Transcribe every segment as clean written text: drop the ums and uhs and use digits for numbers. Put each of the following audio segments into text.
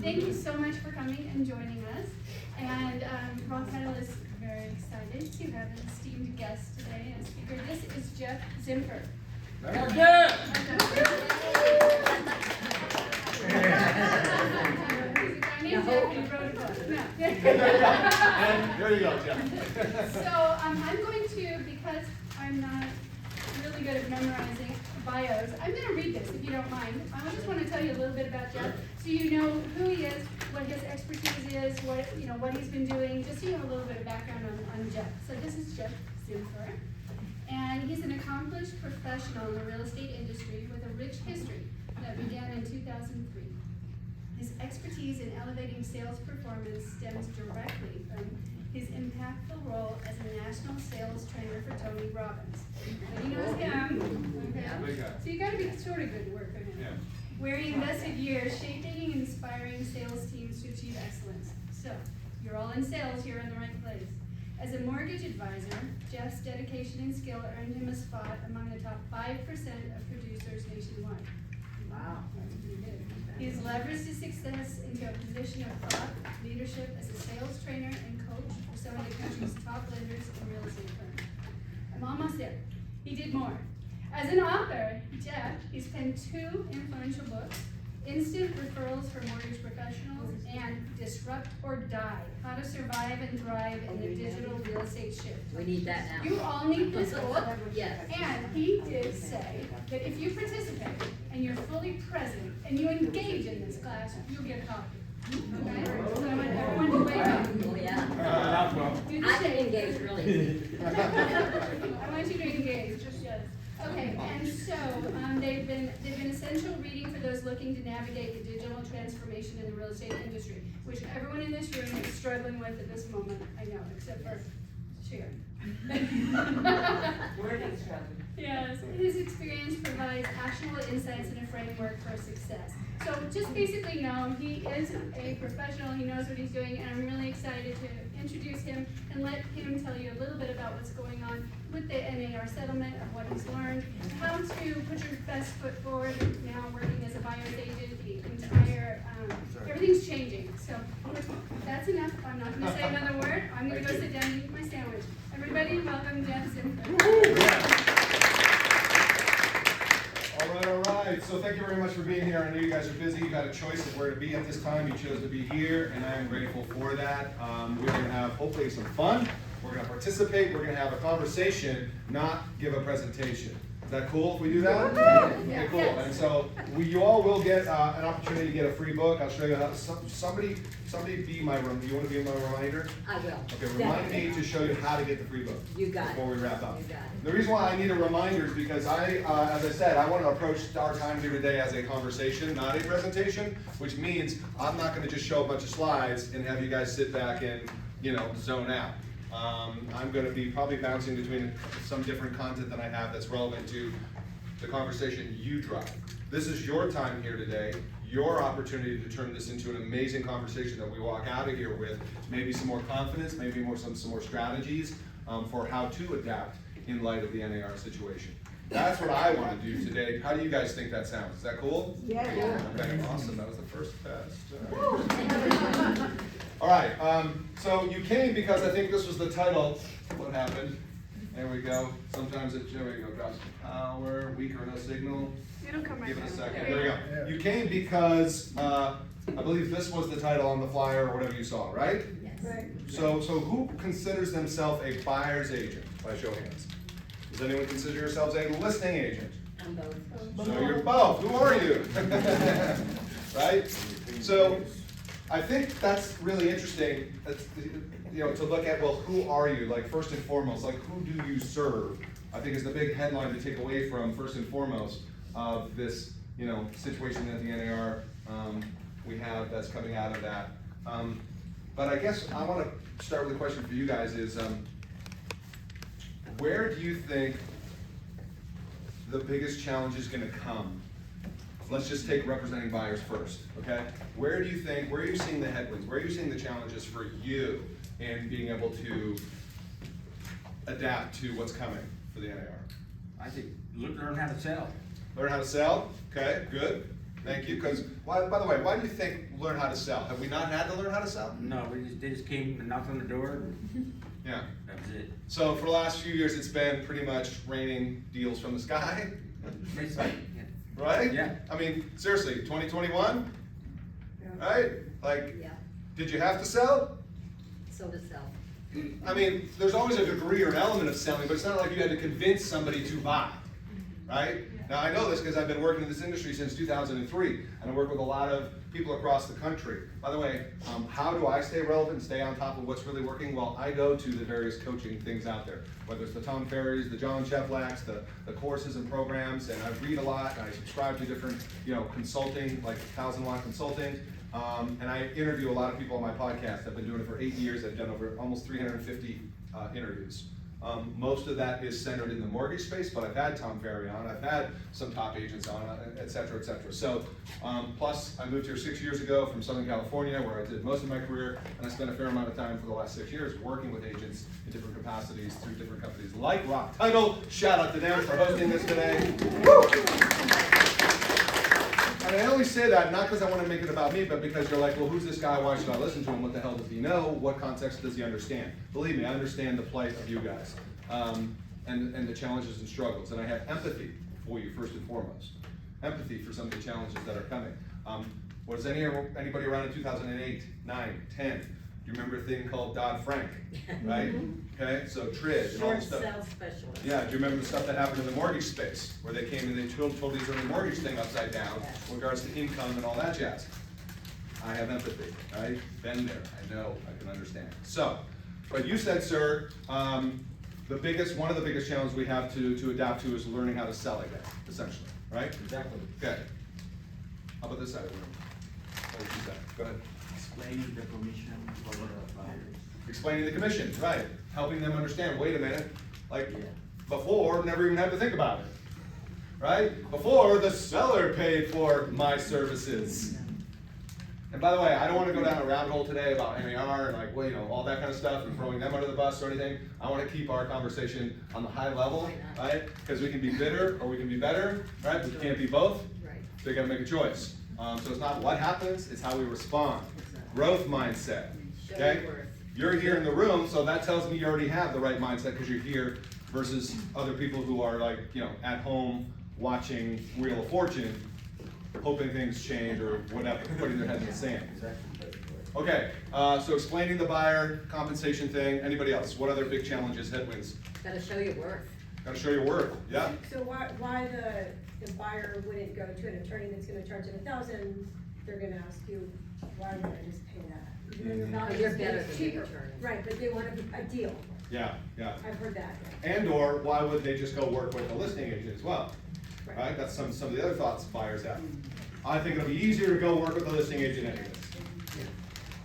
Thank you so much for coming and joining us. And ROC Title is very excited to have an esteemed guest today as speaker. This is Jeff Zimfer. Well done. He's a guy named Jeff and he wrote a book. No. And there you go, Jeff. So I'm going to, because I'm not really good at memorizing bios, I'm going to read this if you don't mind. I just want to tell you a little bit about Jeff, so you know who he is, what his expertise is, what he's been doing, just so you have a little bit of background on Jeff. So this is Jeff Zimfer, and he's an accomplished professional in the real estate industry with a rich history that began in 2003. His expertise in elevating sales performance stems directly from his impactful role as a national sales trainer for Tony Robbins. So you know him. Okay. So you got to be sort of good work for him. Yeah. Where he invested years shaping and inspiring sales teams to achieve excellence. So you're all in sales, you're in the right place. As a mortgage advisor, Jeff's dedication and skill earned him a spot among the top 5% of producers nationwide. Wow. That's pretty good. He has leveraged his success into a position of thought leadership as a sales trainer and coach for some of the country's top lenders and real estate firms. I'm almost there. He did more. As an author, Jeff, he's penned 2 influential books, Instant Referrals for Mortgage Professionals and Disrupt or Die, How to Survive and Thrive in the Digital Real Estate Shift. We need that now. You all need this book. Yes. And he did say that if you participate and you're fully present and you engage in this class, you'll get a copy. Okay? So I want everyone to wake up. Oh, yeah. Do the I can same. engage really easy. I want you to engage, just yes. Okay, and so they've been essential reading for those looking to navigate the digital transformation in the real estate industry, which everyone in this room is struggling with at this moment, I know, except for Sharon. We're not struggling. Yes, his experience provides actionable insights and a framework for success. So just basically know he is a professional, he knows what he's doing, and I'm really excited to introduce him and let him tell you a little bit about what's going on with the NAR settlement, of what he's learned, how to put your best foot forward now working as a buyer's agent, the entire, everything's changing. So that's enough, I'm not gonna say another word, I'm gonna go sit down and eat my sandwich. Everybody, welcome Jeff Zimfer. All right. So thank you very much for being here. I know you guys are busy. You got a choice of where to be at this time. You chose to be here, and I am grateful for that. We're going to have hopefully some fun. We're going to participate. We're going to have a conversation, not give a presentation. Is that cool if we do that? Okay, cool. And so you all will get an opportunity to get a free book. I'll show you how. Somebody be my room. Do you want to be my reminder? I will. Okay, remind me to show you how to get the free book. You got it. Before we wrap up. You got it. The reason why I need a reminder is because as I said, I want to approach our time here today as a conversation, not a presentation, which means I'm not going to just show a bunch of slides and have you guys sit back and, zone out. I'm going to be probably bouncing between some different content that I have that's relevant to the conversation you drive. This is your time here today, your opportunity to turn this into an amazing conversation that we walk out of here with maybe some more confidence, maybe some more strategies for how to adapt in light of the NAR situation. That's what I want to do today. How do you guys think that sounds? Is that cool? Yeah. Okay, awesome. That was the first test. All right. So you came because I think this was the title. What happened? There we go. Sometimes there we go. Drops power, weak or no signal. It'll come right Give it a down. second. There we go. You came because I believe this was the title on the flyer or whatever you saw, right? Yes. Right. So who considers themselves a buyer's agent? By show of hands. Does anyone consider yourselves a listing agent? I'm both. So you're both. Who are you? Right? So I think that's really interesting. To look at, well, who are you? Like first and foremost, like who do you serve? I think is the big headline to take away from first and foremost of this, situation that the NAR we have that's coming out of that. But I guess I want to start with a question for you guys is, where do you think the biggest challenge is going to come? Let's just take representing buyers first, okay? Where are you seeing the headwinds? Where are you seeing the challenges for you in being able to adapt to what's coming for the NAR? I think learn how to sell. Learn how to sell, okay, good. Thank you, because, by the way, why do you think learn how to sell? Have we not had to learn how to sell? No, they just came and knocked on the door. Yeah. That was it. So for the last few years, it's been pretty much raining deals from the sky, Basically, yeah. right? Yeah. I mean, seriously, 2021, right? Like, Yeah, did you have to sell? so to sell. I mean, there's always a degree or an element of selling, but it's not like you had to convince somebody to buy, right? Now, I know this because I've been working in this industry since 2003, and I work with a lot of people across the country. By the way, how do I stay relevant and stay on top of what's really working? Well, I go to the various coaching things out there, whether it's the Tom Ferrys, the John Cheflacks, the courses and programs, and I read a lot, and I subscribe to different, consulting, like 1,000-watt consulting, and I interview a lot of people on my podcast. I've been doing it for 8 years. I've done over almost 350 interviews. Most of that is centered in the mortgage space, but I've had Tom Ferry on, I've had some top agents on, et cetera, et cetera. So, plus I moved here 6 years ago from Southern California, where I did most of my career, and I spent a fair amount of time for the last 6 years working with agents in different capacities through different companies like ROC Title. Shout out to them for hosting this today. Woo! And I only say that not because I want to make it about me, but because you're like, well, who's this guy? Why should I listen to him? What the hell does he know? What context does he understand? Believe me, I understand the plight of you guys and the challenges and struggles. And I have empathy for you, first and foremost. Empathy for some of the challenges that are coming. Was anybody around in 2008, 9, 10? Do you remember a thing called Dodd-Frank, right? Okay, so TRID and all Short this stuff. sale specialist. Yeah, do you remember the stuff that happened in the mortgage space, where they came and they totally turned the mortgage thing upside down in regards to income and all that jazz? I have empathy, right? Been there, I know, I can understand. So, but you said, sir, one of the biggest challenges we have to adapt to is learning how to sell again, essentially, right? Exactly. Okay. How about this side of the room? What would you say? Go ahead. Explaining the commission for the buyers. Explaining the commission, right? Helping them understand, wait a minute, like, Yeah. before, never even had to think about it, right? Before, the seller paid for my services. And by the way, I don't want to go down a rabbit hole today about NAR and like, well, all that kind of stuff and throwing them under the bus or anything. I want to keep our conversation on the high level, right? Because we can be bitter or we can be better, right? But we can't be both. Right. So you got to make a choice. So it's not what happens, it's how we respond. Growth mindset, Show okay? your worth. You're here in the room, so that tells me you already have the right mindset because you're here versus other people who are like, at home watching Wheel of Fortune, hoping things change or whatever, putting their head in the sand. Exactly. Okay, so explaining the buyer compensation thing. Anybody else? What other big challenges, headwinds? Gotta show your worth. Got to show your worth. Yeah. So why the buyer wouldn't go to an attorney that's gonna charge them $1,000, they're gonna ask you, why would I just pay that? Even though your value But you're is better than the cheaper. attorney. Right, but they want a deal, Yeah. Yeah. I've heard that. And or why would they just go work with a listing agent as well? Right. Right? That's some of the other thoughts buyers have. I think it'll be easier to go work with a listing agent anyways.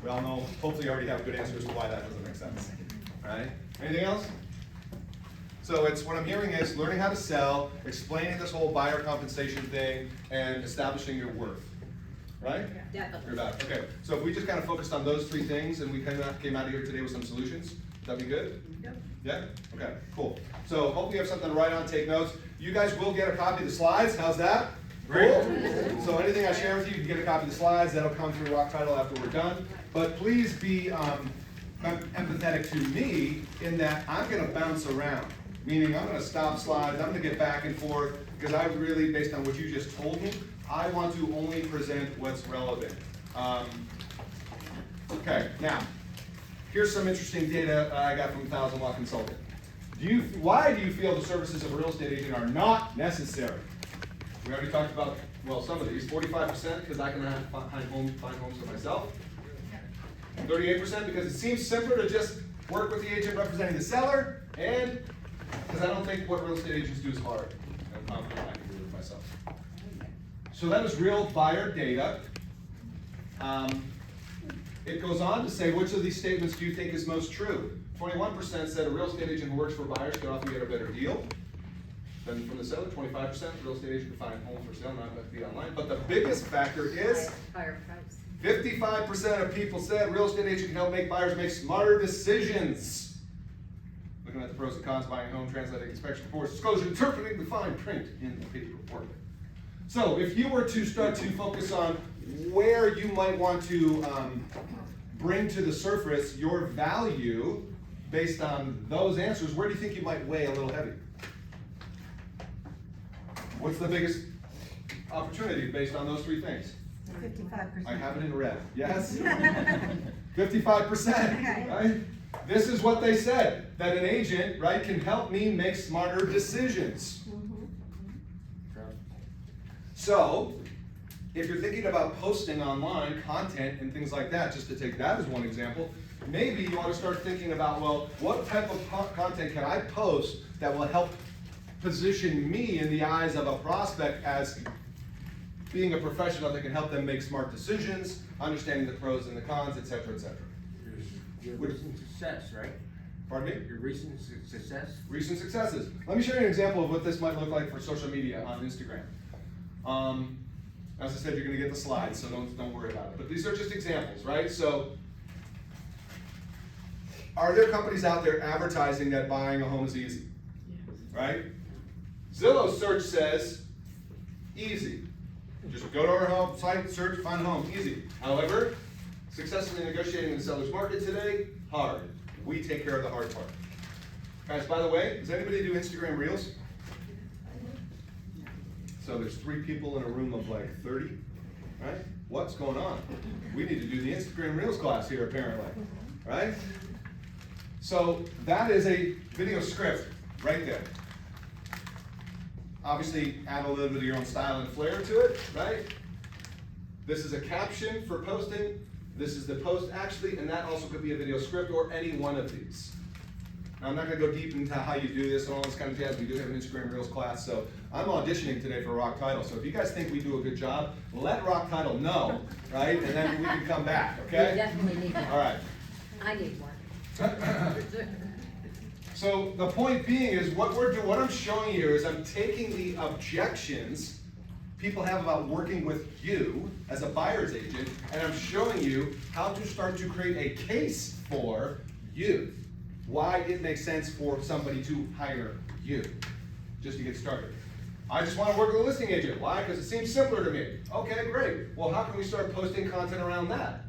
We all know, hopefully you already have good answers to why that doesn't make sense. Right? Anything else? So it's, what I'm hearing is learning how to sell, explaining this whole buyer compensation thing, and establishing your worth. Right? Definitely. You're back. Okay, so if we just kind of focused on those three things and we kind of came out of here today with some solutions, that'd be good? Yep. Yeah? Okay, cool. So hopefully you have something to write on, take notes. You guys will get a copy of the slides, how's that? Cool. So anything I share with you, you can get a copy of the slides, that'll come through ROC Title after we're done. But please be empathetic to me in that I'm gonna bounce around. Meaning I'm gonna stop slides, I'm gonna get back and forth, because I really, based on what you just told me, I want to only present what's relevant. Okay, now, here's some interesting data I got from 1,000-watt Consulting. Why do you feel the services of a real estate agent are not necessary? We already talked about, well, some of these. 45% because I can find homes for myself. 38% because it seems simpler to just work with the agent representing the seller, and because I don't think what real estate agents do is hard. I'm confident I can do it myself. So that is real buyer data. It goes on to say, which of these statements do you think is most true? 21% said a real estate agent who works for buyers can often get a better deal than from the seller. 25% real estate agent can find homes for sale, not have to be online. But the biggest factor is Higher price. 55% of people said real estate agent can help make buyers make smarter decisions. Looking at the pros and cons of buying a home, translating inspection reports, disclosure, interpreting the fine print in the paperwork. So if you were to start to focus on where you might want to bring to the surface your value based on those answers, where do you think you might weigh a little heavy? What's the biggest opportunity based on those three things? 55%. I have it in red. Yes? 55%, right? This is what they said, that an agent, right, can help me make smarter decisions. So, if you're thinking about posting online content and things like that, just to take that as one example, maybe you want to start thinking about, well, what type of content can I post that will help position me in the eyes of a prospect as being a professional that can help them make smart decisions, understanding the pros and the cons, et cetera, et cetera. Your recent success, right? Pardon me? Your recent success? Recent successes. Let me show you an example of what this might look like for social media on Instagram. As I said, you're going to get the slides, so don't worry about it. But these are just examples, right? So, are there companies out there advertising that buying a home is easy? Right? Zillow search says easy. Just go to our home site, search, find a home, easy. However, successfully negotiating in the seller's market today, hard. We take care of the hard part. Guys, by the way, does anybody do Instagram Reels? So there's 3 people in a room of like 30, right? What's going on? We need to do the Instagram Reels class here apparently, right? So that is a video script right there. Obviously, add a little bit of your own style and flair to it, right? This is a caption for posting. This is the post actually, and that also could be a video script or any one of these. Now, I'm not going to go deep into how you do this and all this kind of jazz. We do have an Instagram Reels class, so I'm auditioning today for ROC Title. So if you guys think we do a good job, let ROC Title know, right? And then we can come back, okay? You definitely need one. All right. I need one. So the point being is what I'm showing you is I'm taking the objections people have about working with you as a buyer's agent, and I'm showing you how to start to create a case for you. Why it makes sense for somebody to hire you, just to get started. I just want to work with a listing agent. Why? Because it seems simpler to me. Okay, great. Well, how can we start posting content around that?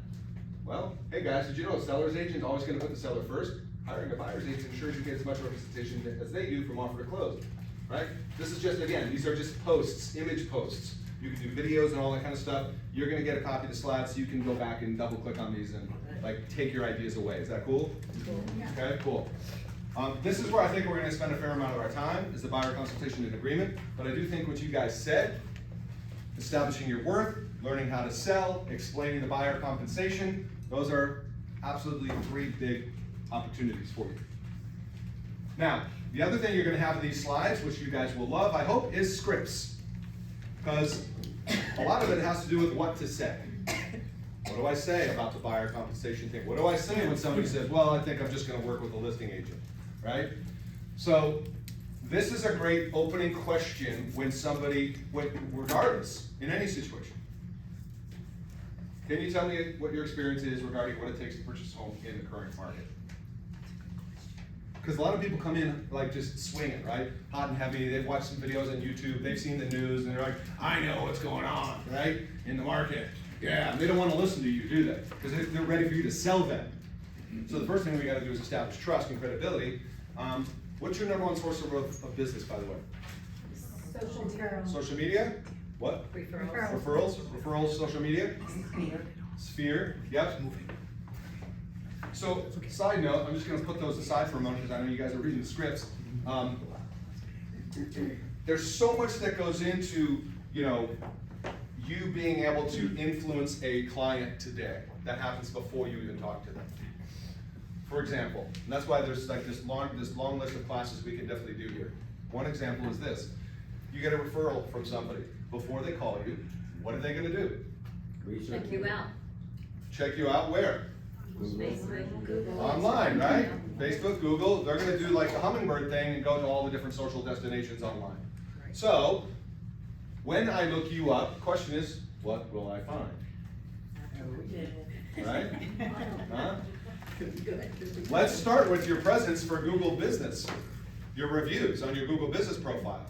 Well, hey guys, did you know a seller's agent is always going to put the seller first? Hiring a buyer's agent ensures you get as much representation as they do from offer to close, right? This is just, again, these are just posts, image posts. You can do videos and all that kind of stuff. You're going to get a copy of the slides so you can go back and double click on these and like take your ideas away. Is that cool? Okay, cool. This is where I think we're going to spend a fair amount of our time, is the buyer consultation and agreement. But I do think what you guys said, establishing your worth, learning how to sell, explaining the buyer compensation, those are absolutely 3 big opportunities for you. Now, the other thing you're going to have in these slides, which you guys will love, I hope, is scripts. Because a lot of it has to do with what to say. What do I say about the buyer compensation thing? What do I say when somebody says, well, I think I'm just going to work with a listing agent, right? So this is a great opening question when somebody, regardless, in any situation. Can you tell me what your experience is regarding what it takes to purchase a home in the current market? Because a lot of people come in like just swinging, right? Hot and heavy, they've watched some videos on YouTube, they've seen the news, and they're like, I know what's going on, right? In the market. Yeah, and they don't want to listen to you, do they? Because they're ready for you to sell them. So the first thing we got to do is establish trust and credibility. What's your number 1 source of business, by the way? Social media. Social media? What? Referrals. Referrals, social media? Sphere, yep. So, side note, I'm just going to put those aside for a moment because I know you guys are reading the scripts. There's so much that goes into, you being able to influence a client today. That happens before you even talk to them. For example, and that's why there's like this long list of classes we can definitely do here. One example is this. You get a referral from somebody. Before they call you, what are they going to do? Research. Check you out. Check you out where? Facebook, Google. Online, right? Facebook, Google, they're going to do like the hummingbird thing and go to all the different social destinations online. Right. So, when I look you up, the question is, what will I find? Right? Huh? Good. Let's start with your presence for Google Business, your reviews on your Google Business profile.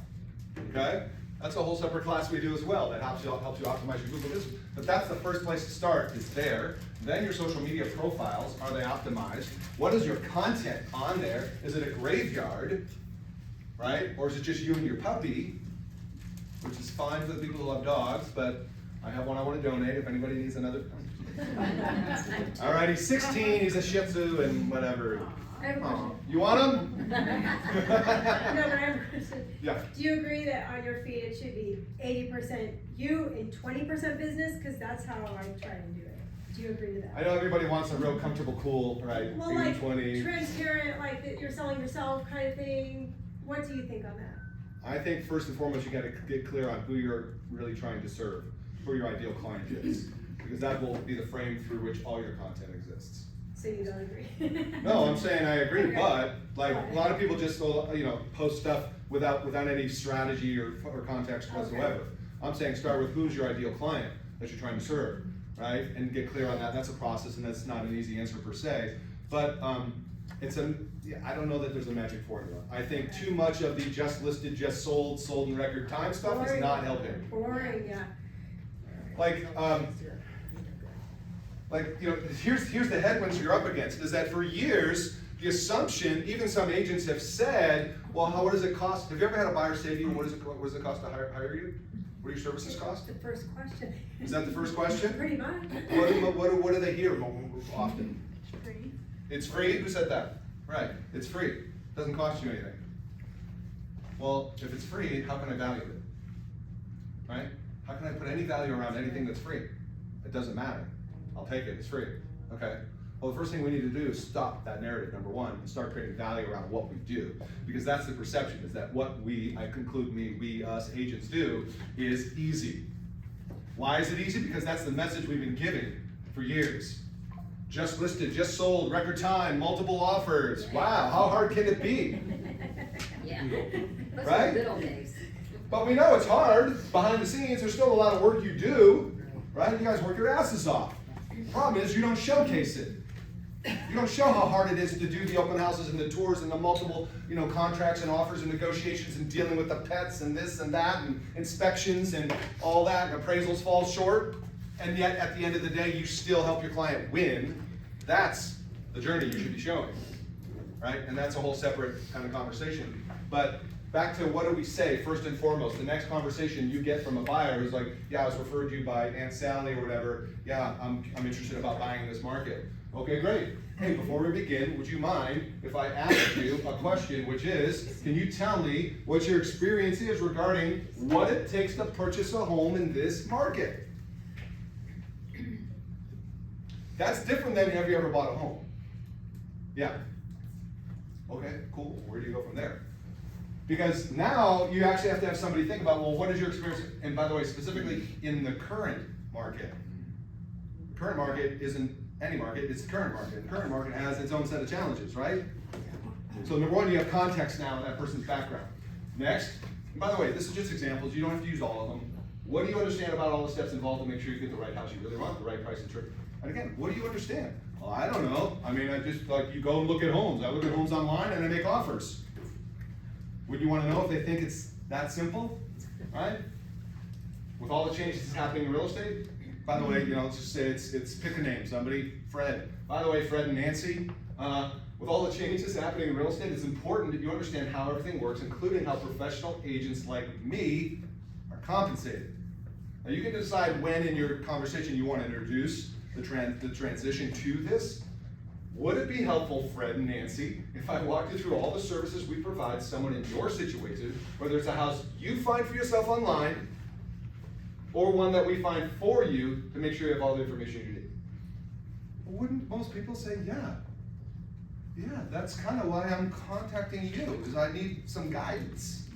Okay? That's a whole separate class we do as well, that helps you optimize your Google business. But that's the first place to start, is there. Then your social media profiles, are they optimized? What is your content on there? Is it a graveyard, right? Or is it just you and your puppy, which is fine for the people who love dogs, but I have one I want to donate if anybody needs another. All right, he's 16, he's a Shih Tzu and whatever. I have a question. You want him? No, but I have a question. Yeah. Do you agree that on your feed it should be 80% you and 20% business? Because that's how I try to do it. Do you agree to that? I know everybody wants a real comfortable, cool, right? Well, 80, like 20. transparent, like that you're selling yourself kind of thing. What do you think on that? I think first and foremost, you gotta get clear on who you're really trying to serve, who your ideal client is, because that will be the frame through which all your content exists. So you don't agree? No, I'm saying I agree, Okay. but like a lot of people just post stuff without any strategy or context whatsoever. Okay. I'm saying start with who's your ideal client that you're trying to serve, right? And get clear on that. That's a process, and that's not an easy answer per se. But I don't know that there's a magic formula. I think too much of the just listed, just sold in record time stuff is Boring. not helping. Boring, yeah. Here's the headwinds you're up against, is that for years, the assumption, even some agents have said, well, what does it cost? Have you ever had a buyer say to you, what does it cost to hire you? What do your services cost? The first question. Is that the first question? Pretty much. What do they hear often? Free. It's free? Who said that? Right, it's free. Doesn't cost you anything. Well, if it's free, how can I value it? Right? How can I put any value around anything that's free? It doesn't matter. I'll take it, it's free. Okay. Well, the first thing we need to do is stop that narrative, number one, and start creating value around what we do. Because that's the perception, is that what we, us agents do, is easy. Why is it easy? Because that's the message we've been giving for years. Just listed, just sold, record time, multiple offers. Wow, how hard can it be? Yeah. Those Right? are good old days. But we know it's hard. Behind the scenes, there's still a lot of work you do, right? You guys work your asses off. The problem is you don't showcase it. You don't show how hard it is to do the open houses and the tours and the multiple, contracts and offers and negotiations and dealing with the pets and this and that and inspections and all that, and appraisals fall short. And yet, at the end of the day, you still help your client win. That's the journey you should be showing, right? And that's a whole separate kind of conversation. But back to what do we say, first and foremost, the next conversation you get from a buyer who's like, yeah, I was referred to you by Aunt Sally or whatever. Yeah, I'm interested about buying in this market. Okay, great. Hey, before we begin, would you mind if I ask you a question, which is, can you tell me what your experience is regarding what it takes to purchase a home in this market? That's different than have you ever bought a home? Yeah. Okay, cool. Where do you go from there? Because now you actually have to have somebody think about, well, what is your experience? And by the way, specifically in the current market. The current market isn't any market, it's the current market. The current market has its own set of challenges, right? So number one, you have context now in that person's background. Next, and by the way, this is just examples, you don't have to use all of them. What do you understand about all the steps involved to make sure you get the right house you really want, the right price and trip? And again, what do you understand? Well, I don't know. I mean, I just, you go and look at homes. I look at homes online and I make offers. Would you want to know if they think it's that simple, right? With all the changes that's happening in real estate? By the way, let's just say it's pick a name, somebody, Fred. By the way, Fred and Nancy, with all the changes happening in real estate, it's important that you understand how everything works, including how professional agents like me are compensated. Now you can decide when in your conversation you want to introduce the transition to this. Would it be helpful, Fred and Nancy, if I walked you through all the services we provide someone in your situation, whether it's a house you find for yourself online, or one that we find for you to make sure you have all the information you need? Wouldn't most people say, yeah, that's kind of why I'm contacting you, because I need some guidance.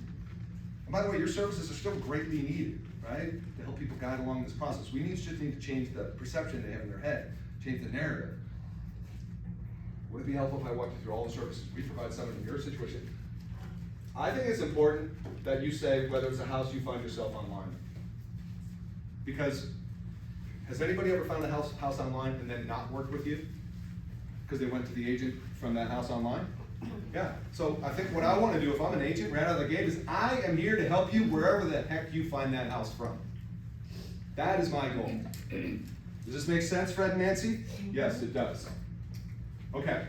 And by the way, your services are still greatly needed, right? To help people guide along this process. We just need to change the perception they have in their head, change the narrative. Would it be helpful if I walked you through all the services we provide someone in your situation? I think it's important that you say whether it's a house you find yourself online. Because has anybody ever found a house online and then not worked with you? Because they went to the agent from that house online? Yeah, so I think what I wanna do, if I'm an agent right out of the gate, is I am here to help you wherever the heck you find that house from. That is my goal. Does this make sense, Fred and Nancy? Yes, it does. Okay,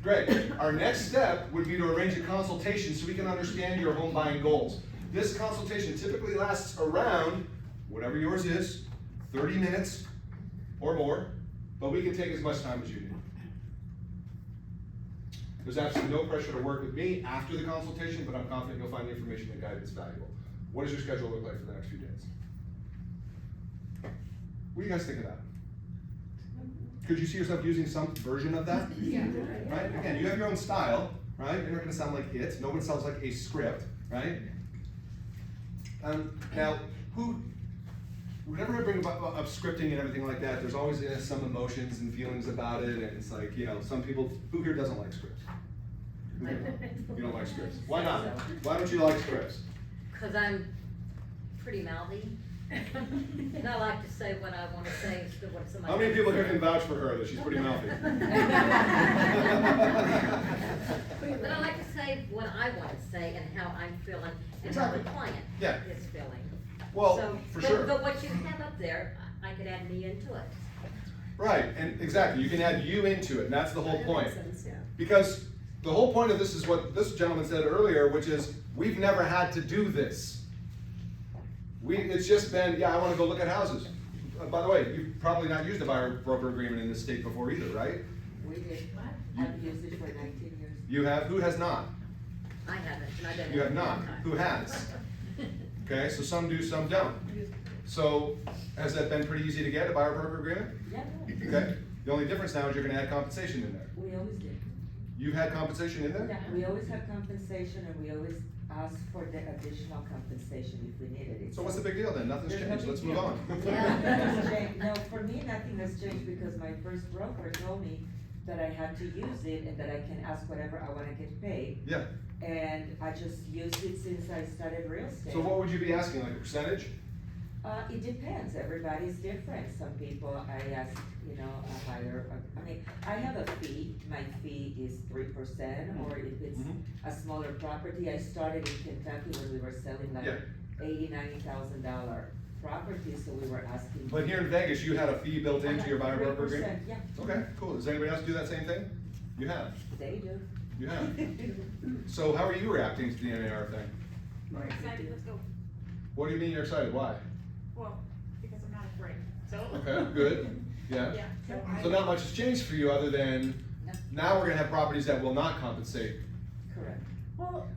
great. Our next step would be to arrange a consultation so we can understand your home buying goals. This consultation typically lasts around, whatever yours is, 30 minutes or more, but we can take as much time as you need. There's absolutely no pressure to work with me after the consultation, but I'm confident you'll find the information and guidance valuable. What does your schedule look like for the next few days? What do you guys think of that? Could you see yourself using some version of that? Yeah. Right? Again, you have your own style, right? You're not gonna sound like it. No one sounds like a script, right? Now, whenever I bring up scripting and everything like that, there's always some emotions and feelings about it, and it's like, some people, who here doesn't like scripts? You don't like scripts. Why not? Why don't you like scripts? Cause I'm pretty mouthy. And I like to say what I wanna say instead of what somebody. How many people here can vouch for her that she's pretty mouthy? But I like to say what I wanna say and how I'm feeling and Exactly. how the client Yeah. is feeling. Well, So, for but- sure. But what you have up there, I could add me into it. Right, and exactly, you can add you into it, and that's the whole That point. makes sense, yeah. Because the whole point of this is what this gentleman said earlier, which is, we've never had to do this. It's just been, yeah, I wanna go look at houses. By the way, you've probably not used a buyer broker agreement in this state before either, right? We did. I've used it for 19 years. You have, who has not? I haven't, and I've done it. You have a long not, time. who has? Okay, so some do, some don't. So, has that been pretty easy to get, a buyer broker agreement? Yeah, Okay, the only difference now is you're gonna add compensation in there. we always did. You've had compensation in there? We always have compensation and we always ask for the additional compensation if we needed it. So what's the big deal then? Nothing's There's no changed, big let's move deal. on. Yeah. Nothing has changed. No, for me, nothing has changed because my first broker told me that I had to use it and that I can ask whatever I wanna get paid. Yeah, And I just used it since I started real estate. so what would you be asking, like a percentage? It depends, everybody's different, some people I ask, a higher, I mean, I have a fee, my fee is 3%, or if it's Mhm. a smaller property, I started in Kentucky when we were selling like Yeah. $80,000-$90,000 properties, so we were asking. But here in Vegas, you had a fee built into your buyer broker agreement? 3%, yeah. Okay, cool, does anybody else do that same thing? You have, They do. you have. So how are you reacting to the NAR thing? We're excited, let's go. What do you mean you're excited, why? Well, because I'm not afraid, so. Okay, good, yeah. Yeah, so So not much has changed for you other than, now we're gonna have properties that will not compensate. Correct. Well,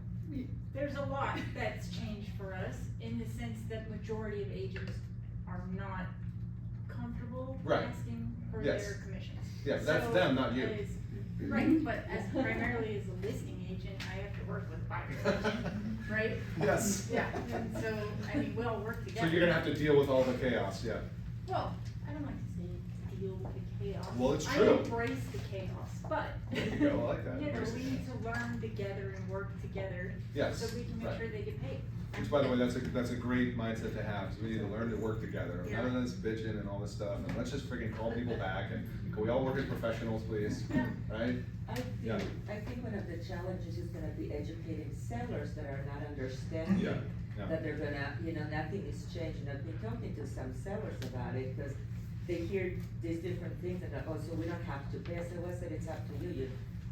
there's a lot that's changed for us in the sense that majority of agents are not comfortable Right. asking for Yes. their commissions. Yeah, that's So, them, not you. as- Right, but as primarily as a listing agent, I have to work with a buyer's agent, right? Yes. Yeah, and so, I mean, we all work So together. you're gonna have to deal with all the chaos, yeah. Well, I don't like to say deal with the chaos. Well, it's true. I embrace the chaos, but. There you go, I like that. You know, Embrace the we need to learn together and work together. Yes, So we can make right. sure they get paid. Which, by the way, that's a great mindset to have, is we need to learn to work together, Yeah. none of this bitching and all this stuff, and let's just freaking call people back, and can we all work as professionals, please? Yeah. Right? Yeah. I think one of the challenges is gonna be educating sellers that are not understanding. Yeah, yeah. That they're gonna, nothing is changing. I've been talking to some sellers about it, cause they hear these different things and, oh, so we don't have to pay. I said, well, I said, it's up to you.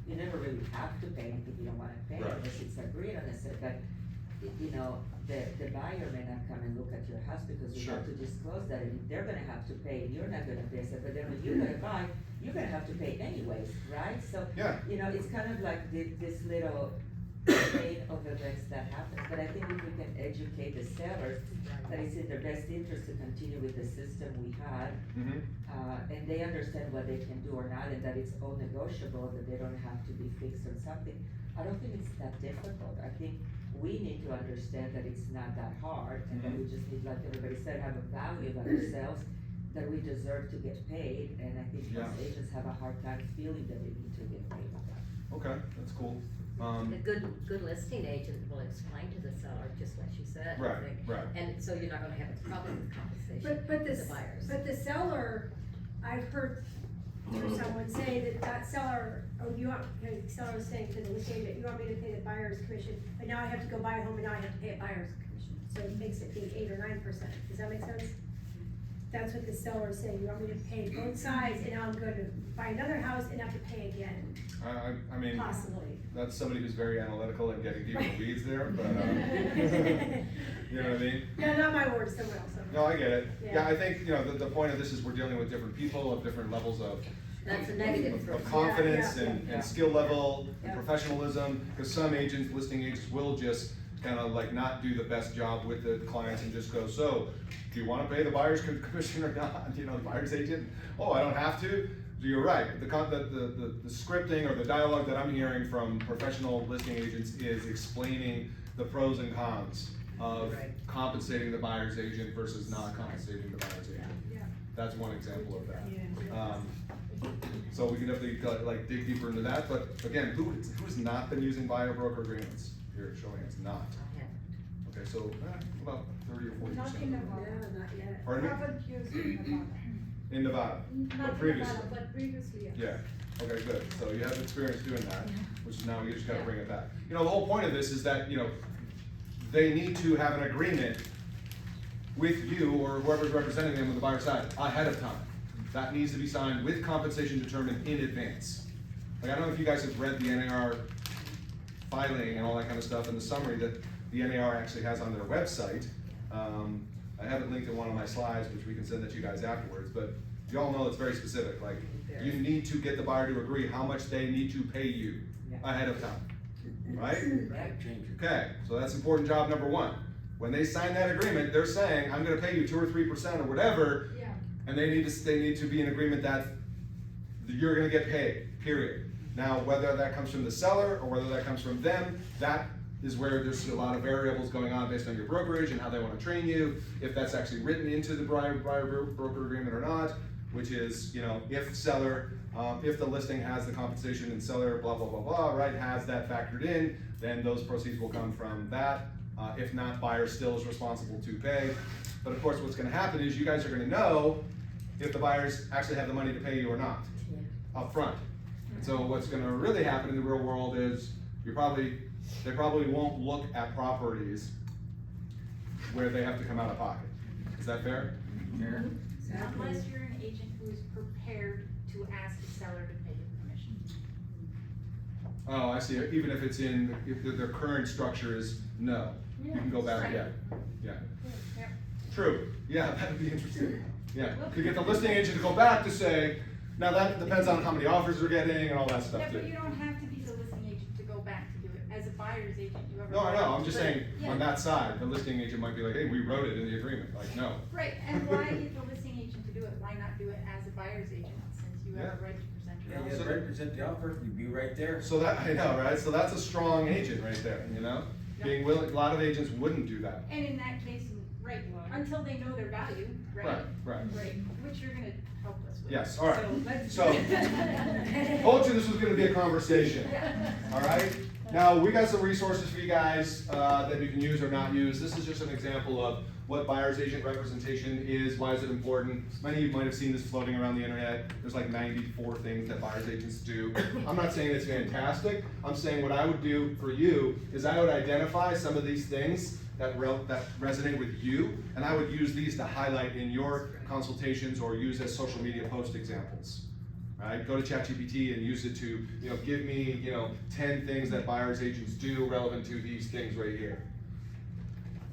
You never really have to pay anything you don't wanna pay, Right. unless it's agreed on. I said, but, the buyer may not come and look at your house because you have Sure. to disclose that, and they're gonna have to pay, and you're not gonna pay. I said, but then when you're gonna buy, you're gonna have to pay anyways, right? So, Yeah. it's kind of like this little chain of events that happens, but I think if we can educate the sellers that it's in their best interest to continue with the system we had, Mm-hmm. and they understand what they can do or not, and that it's all negotiable, that they don't have to be fixed on something, I don't think it's that difficult. I think we need to understand that it's not that hard, and that we just need, like everybody said, have a value about ourselves, that we deserve to get paid, and I think Yeah. most agents have a hard time feeling that they need to get paid. Okay, that's cool. A good listing agent will explain to the seller just what you said. I Right, think. right. And so you're not gonna have a problem with compensation But with this, the buyers. but the seller, I've heard to someone, say that that seller, oh, you want, the seller was saying to the listing agent, you want me to pay the buyer's commission, but now I have to go buy a home and now I have to pay a buyer's commission, so it makes it be 8 or 9%, does that make sense? That's what the seller is saying, you want me to pay both sides, and now I'm going to buy another house and have to pay again, I mean, possibly. that's somebody who's very analytical and getting deep in the weeds there, but, you know what I mean? Yeah, not my words, someone else. No, I get it. Yeah. Yeah, I think, you know, the point of this is we're dealing with different people of different levels of That's a negative. of confidence Yeah, yeah, and, yeah. and skill level and Yeah. professionalism, because some agents, listing agents will just kind of like not do the best job with the clients and just go, so, do you want to pay the buyer's commission or not? You know, the buyer's agent, oh, I don't have to? You're right, the scripting or the dialogue that I'm hearing from professional listing agents is explaining the pros and cons of Right. compensating the buyer's agent versus not compensating the buyer's agent. Yeah. That's one example of that. So we can definitely like dig deeper into that, but again, who's not been using buyer broker agreements? Here, showing it's not. Okay, so about 30 or 40%. Not in Nevada. No, not yet. Pardon me? Haven't used in Nevada. In Nevada, Not but in previously. Nevada, but previously, yes. Yeah, okay, good. So you have experience doing that, which is now you just gotta bring it back. You know, the whole point of this is that, you know, they need to have an agreement with you or whoever's representing them on the buyer side ahead of time. That needs to be signed with compensation determined in advance. Like, I don't know if you guys have read the NAR filing and all that kind of stuff, and the summary that the NAR actually has on their website. I have it linked in one of my slides, which we can send it to you guys afterwards, but you all know it's very specific, like, you need to get the buyer to agree how much they need to pay you ahead of time, right? Right, change it. Okay, so that's important job number one. When they sign that agreement, they're saying, I'm gonna pay you 2 or 3% or whatever, Yeah. and they need to be in agreement that you're gonna get paid, period. Now, whether that comes from the seller or whether that comes from them, that is where there's a lot of variables going on based on your brokerage and how they wanna train you, if that's actually written into the buyer broker agreement or not, which is, you know, if seller, if the listing has the compensation and seller, blah, blah, blah, blah, right, has that factored in, then those proceeds will come from that. If not, buyer still is responsible to pay. But of course, what's gonna happen is you guys are gonna know if the buyers actually have the money to pay you or not, up front. And so what's gonna really happen in the real world is they probably won't look at properties where they have to come out of pocket. Is that fair? Yeah. Unless you're an agent who is prepared to ask the seller to pay you commission. Oh, I see, even if it's if their current structure is no, you can go back, Right. yeah, yeah. Yep. True, yeah, that'd be interesting, yeah, to get the listing agent to go back to say, now that depends on how many offers they're getting and all that Yeah, stuff but too. you don't have to be the listing agent to go back to do it. As a buyer's agent, you have a. No, I know, I'm just But- saying, yeah. on that side, the listing agent might be like, hey, we wrote it in the agreement, like, no. Right, and why get the listing agent to do it? Why not do it as a buyer's agent, since you have Yeah. a right to present Yeah, your you offer? represent the offer, you'd be right there. So that, I know, right, so that's a strong agent right there, you know? Being willing, a lot of agents wouldn't do that. And in that case, right, until they know their value, right? Right, right. Right, which you're gonna help us with. Yes, all right. So let's. So, told you this was gonna be a conversation, Yeah. all right? Now, we got some resources for you guys, that you can use or not use. This is just an example of what buyer's agent representation is, why is it important. Many of you might have seen this floating around the internet. There's like 94 things that buyer's agents do. I'm not saying it's fantastic. I'm saying what I would do for you is I would identify some of these things that resonate with you, and I would use these to highlight in your consultations or use as social media post examples. Right? Go to ChatGPT and use it to, you know, give me, you know, 10 things that buyer's agents do relevant to these things right here.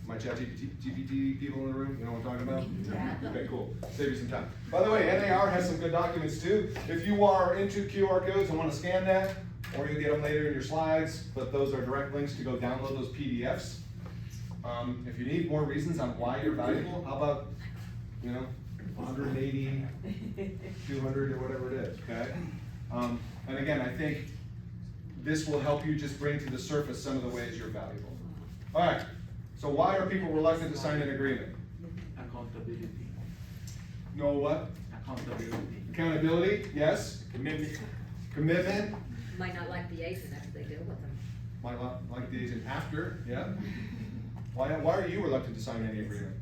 My ChatGPT people in the room, you know what I'm talking about? Yeah. Okay, cool. Save you some time. By the way, NAR has some good documents too. If you are into QR codes and want to scan that, or you'll get them later in your slides, but those are direct links to go download those PDFs. If you need more reasons on why you're valuable, how about, you know, 180, 200 or whatever it is, okay? And again, I think this will help you just bring to the surface some of the ways you're valuable. All right, so why are people reluctant to sign an agreement? Accountability. Know what? Accountability. Accountability, yes. Commitment. Commitment, Might not like the agent after they deal with them. might not like the agent after, yeah. Why are you reluctant to sign any agreement?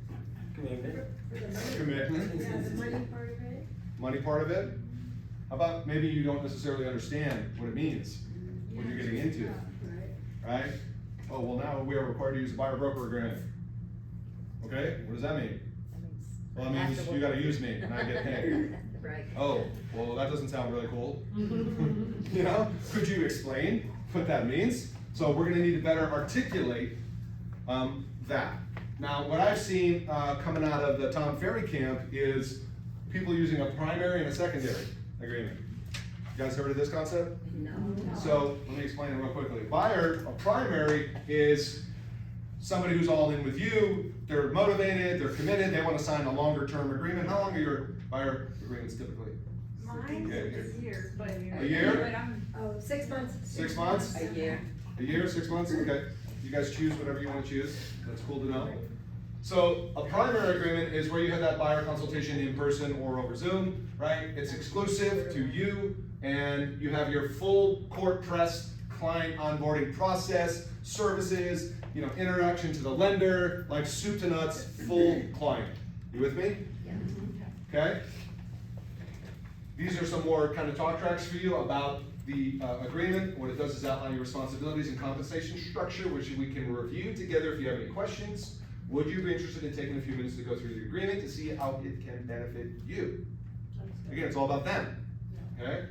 Commitment. For the money. Commitment. Yeah, the money part of it. Money part of it? How about maybe you don't necessarily understand what it means, what you're getting into, right? Oh, well, now we are required to use a buyer broker agreement. Okay, what does that mean? Well, it means you gotta use me and I get paid. Right. Oh, well, that doesn't sound really cool. You know, could you explain what that means? So we're gonna need to better articulate that. Now, what I've seen coming out of the Tom Ferry camp is people using a primary and a secondary agreement. You guys heard of this concept? No. So let me explain it real quickly. Buyer, a primary is somebody who's all in with you, they're motivated, they're committed, they want to sign a longer term agreement. How long are your buyer agreements typically? Mine is years, but. A year? But I'm, Oh, 6 months. 6 months? A year. A year, 6 months? Okay. You guys choose whatever you want to choose. That's cool to know. So a primary agreement is where you have that buyer consultation in person or over Zoom, right? It's exclusive to you and you have your full court press client onboarding process, services, you know, introduction to the lender, like soup to nuts, full client. You with me? Yeah. Okay? These are some more kind of talk tracks for you about the agreement. What it does is outline your responsibilities and compensation structure, which we can review together if you have any questions. Would you be interested in taking a few minutes to go through the agreement to see how it can benefit you? Again, it's all about them, okay?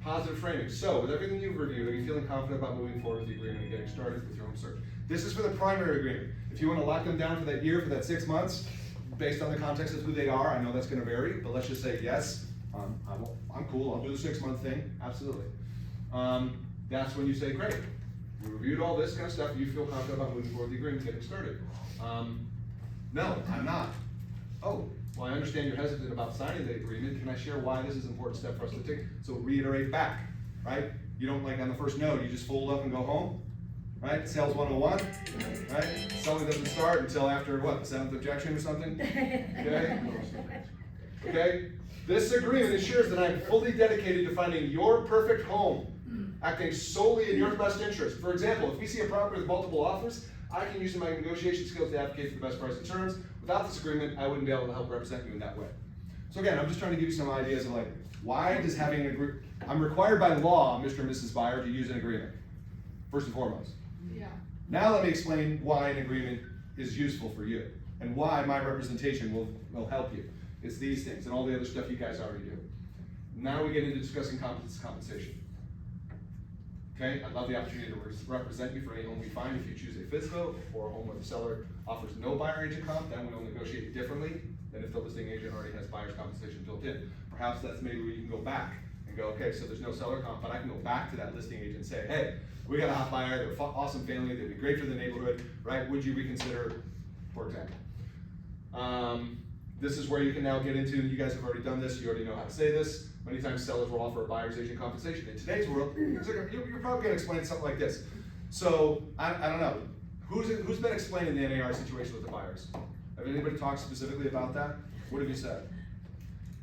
Positive framing. So, with everything you've reviewed, are you feeling confident about moving forward with the agreement and getting started with your home search? This is for the primary agreement. If you want to lock them down for that year, for that 6 months, based on the context of who they are, I know that's going to vary, but let's just say yes, I'm cool, I'll do the 6 month thing, absolutely. That's when you say, great, we reviewed all this kind of stuff, you feel confident about moving forward with the agreement, getting started. No, I'm not. Oh, well, I understand you're hesitant about signing the agreement. Can I share why this is an important step for us to take? So reiterate back, right? You don't like on the first note, you just fold up and go home, right? Sales 101, right? Selling doesn't start until after what, the 7th objection or something? Okay? Okay? This agreement ensures that I'm fully dedicated to finding your perfect home, acting solely in your best interest. For example, if we see a property with multiple offers, I can use my negotiation skills to advocate for the best price and terms. Without this agreement, I wouldn't be able to help represent you in that way. So again, I'm just trying to give you some ideas of like, why does having an agreement, I'm required by law, Mr. and Mrs. Buyer, to use an agreement, first and foremost. Yeah. Now let me explain why an agreement is useful for you, and why my representation will help you. It's these things, and all the other stuff you guys already do. Now we get into discussing compensation. Okay, I'd love the opportunity to represent you for any home we find. If you choose a FSBO or a home where the seller offers no buyer agent comp, then we'll negotiate differently than if the listing agent already has buyer's compensation built in. Perhaps that's maybe where you can go back and go, okay, so there's no seller comp, but I can go back to that listing agent and say, hey, we got a hot buyer, they're awesome family, they'd be great for the neighborhood, right? Would you reconsider, for example? This is where you can now get into, you guys have already done this, you already know how to say this. Many times sellers will offer a buyer's agent compensation. In today's world, you're probably gonna explain something like this. So, I don't know, who's been explaining the NAR situation with the buyers? Have anybody talked specifically about that? What have you said?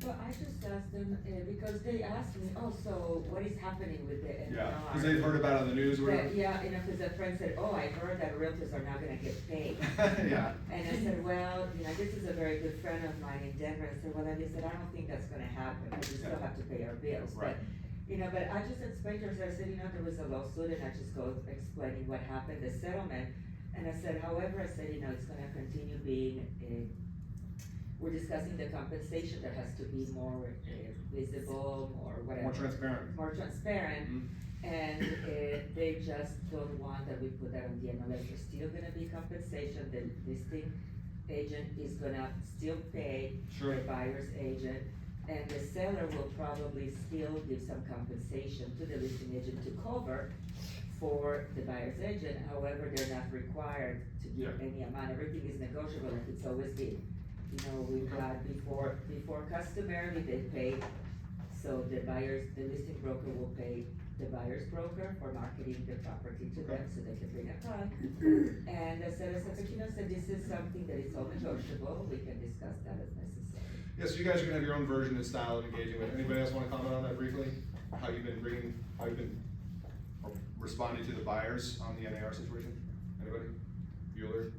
Well, I just asked them, because they asked me, oh, so what is happening with the NR? Yeah, because they've heard about it on the news or whatever. Yeah, you know, because a friend said, oh, I heard that realtors are not gonna get paid. Yeah. And I said, well, you know, this is a very good friend of mine in Denver. I said, well, I said, I don't think that's gonna happen, because we still have to pay our bills. Right. But, you know, but I just explained to her, I said, you know, there was a lawsuit, and I just go explaining what happened, the settlement. And I said, however, I said, you know, it's gonna continue being we're discussing the compensation that has to be more visible, more whatever. More transparent. More transparent, Mm-hmm. and they just don't want that we put that on the MLS. There's still gonna be compensation, the listing agent is gonna still pay Sure. the buyer's agent, and the seller will probably still give some compensation to the listing agent to cover for the buyer's agent. However, they're not required to give Yeah. any amount, everything is negotiable like it's always been. You know, we've had before customarily they pay, so the listing broker will pay the buyer's broker for marketing the property to them so they can bring a client. And I said, but you know, so this is something that is all negotiable, we can discuss that as necessary. Yeah, so you guys are gonna have your own version and style of engaging with. Anybody else wanna comment on that briefly? How you've been responding to the buyers on the NAR situation? Anybody? Bueller?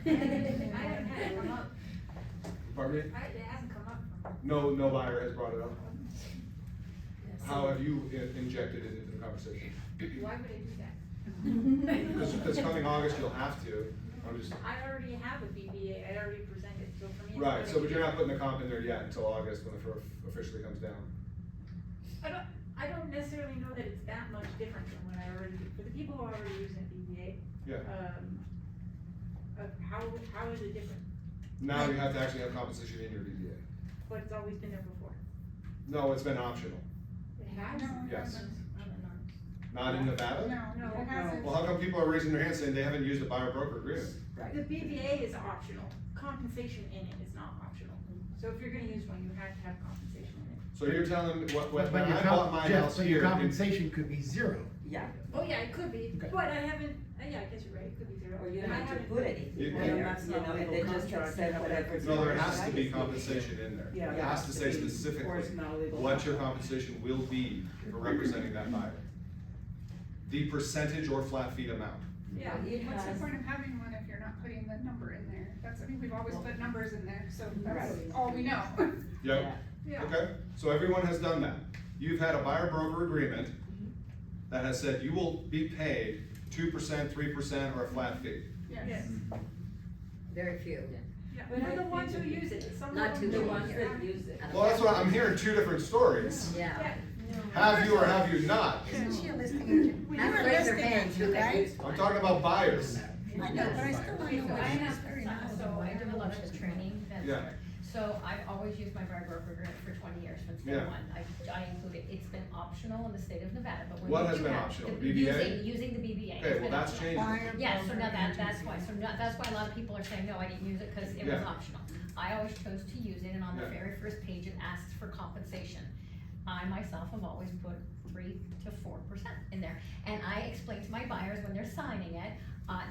I haven't had it come up, Pardon me? it hasn't come up. No buyer has brought it up. How have you injected it into the conversation? Why would I do that? Because coming August, you'll have to, I'm just, I already have a BBA, I already presented, so for me. it's right, not so a but big you're not deal. putting the comp in there yet until August when it officially comes down. I don't necessarily know that it's that much different from what I already do, for the people who are already using a BBA. Yeah. How is it different? Now you have to actually have compensation in your BDA. But it's always been there before. No, it's been optional, It has? yes. Not in Nevada? No, it hasn't. Well, how come people are raising their hands saying they haven't used a buyer broker agreement? The BBA is optional, compensation in it is not optional. So if you're gonna use one, you have to have compensation in it. So you're telling me, when But your I bought my Jeff, house but here, your in- compensation could be zero. Yeah, Oh, yeah, it could be, Okay. but I haven't, yeah, I guess you're right, it could be zero. or you I don't have to haven't- put anything You- there, you- you know, and then just accept whatever. no, there has to be is. compensation in there. Yeah, It there has has to to say be, or specifically it's not a legal what your contract. compensation will be for representing that buyer. The percentage or flat fee amount. Yeah. It What's the has- point of having one if you're not putting the number in there? That's, I mean, we've always put numbers in there, so that's Right. all we know. Yep, Yeah. okay, so everyone has done that. You've had a buyer broker agreement that has said you will be paid 2%, 3%, or a flat fee. Yes, Very few. yeah, But we're I the ones who think- use it, some of Not them too The don't. ones that use it. Well, that's what, I'm hearing two different stories. Yeah. Have you or have you not? Isn't she a listing agent? Have You're a raised their listing hands who agent, have right? used I'm one. talking about buyers. I know, but I still want to know I what have, she's very so knowledgeable. I do a lot of training, that's Yeah. there. So I've always used my buyer broker agreement for 20 years, since day Yeah. one. I include it, it's been optional in the state of Nevada, but when What you has do been have optional? the- BBA? Using the BBA. Okay, it's well, been that's optional. changing. Yeah, so now that's agency. why, that's why a lot of people are saying, no, I didn't use it, cause it was Yeah. optional. I always chose to use it, and on the Yeah. very first page, it asks for compensation. I myself have always put 3 to 4% in there, and I explain to my buyers when they're signing it,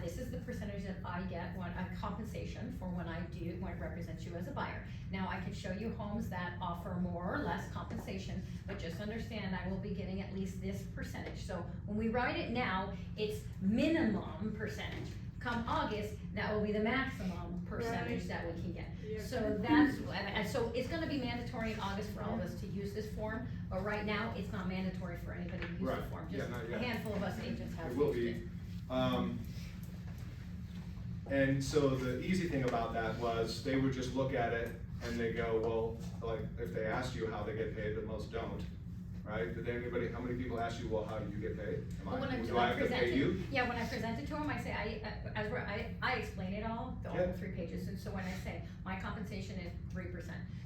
this is the percentage that I get when, compensation for when it represents you as a buyer. Now, I could show you homes that offer more or less compensation, but just understand I will be getting at least this percentage. So when we write it now, it's minimum percentage. Come August, that will be the maximum percentage that we can get. Yeah. So that's, and so it's gonna be mandatory in August for all of us to use this form, but right now, it's not mandatory for anybody to use Right. the form. Yeah, Just not a yet. handful of us agents have It will used be. it. And so the easy thing about that was they would just look at it and they go, well, like, if they asked you how they get paid, but most don't, right? How many people ask you, well, how do you get paid? Well, when Do I have to pay you? Yeah, when I present it to them, I say, I explain it all, all Yeah. 3 pages, and so when I say, my compensation is 3%.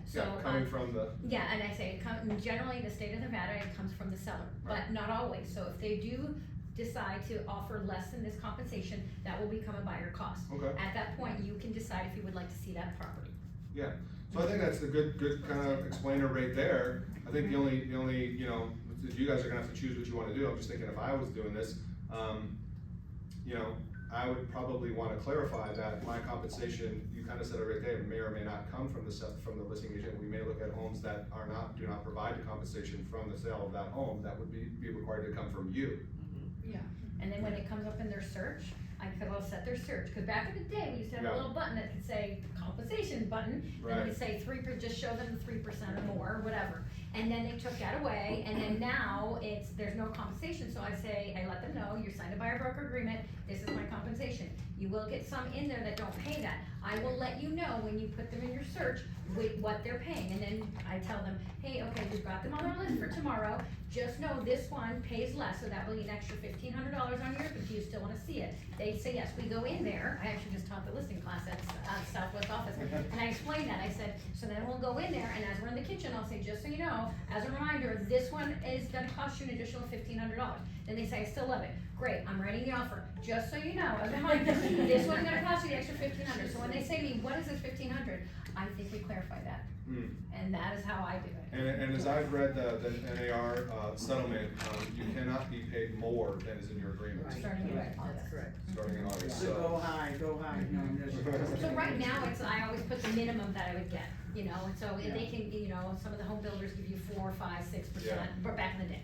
So, Yeah, coming from the, yeah, and I say, generally, in the state of Nevada, it comes from the seller, Right. but not always, so if they do decide to offer less than this compensation, that will become a buyer cost. okay, At that point, you can decide if you would like to see that property. yeah. So I think that's a good kind of explainer right there. I think the only, you know, you guys are gonna have to choose what you wanna do. I'm just thinking if I was doing this, you know, I would probably wanna clarify that my compensation, you kinda said it right there, may or may not come from the listing agent. We may look at homes that do not provide the compensation from the sale of that home, that would be required to come from you. And then when it comes up in their search, I'll set their search, cause back in the day, we used to have Yeah. a little button that could say compensation button, Right. and we'd say just show them the 3% or more, or whatever. And then they took that away, and then now there's no compensation, so I let them know, you signed a buyer broker agreement, this is my compensation. You will get some in there that don't pay that. I will let you know when you put them in your search with what they're paying, and then I tell them, hey, okay, we've got them on our list for tomorrow, just know this one pays less, so that will be an extra $1,500 on yours, but do you still wanna see it? They say yes, we go in there, I actually just taught the listing class at Southwest office, and I explained that, I said, so then we'll go in there, and as we're in the kitchen, I'll say, just so you know, as a reminder, this one is gonna cost you an additional $1,500. Then they say, I still love it, great, I'm writing the offer, just so you know, as a reminder, this one's gonna cost you the extra $1,500, so when they say to me, what is this $1,500? I think we clarify that, Hmm. and that is how I do it. And as I've read the NAR settlement, you cannot be paid more than is in your agreement, Starting in Correct, August. that's correct. starting in August, So so. go high, no, there's. So right now, I always put the minimum that I would get, you know, and so Yeah. they can, you know, some of the home builders give you 4, 5, 6%, Yeah. but back in the day.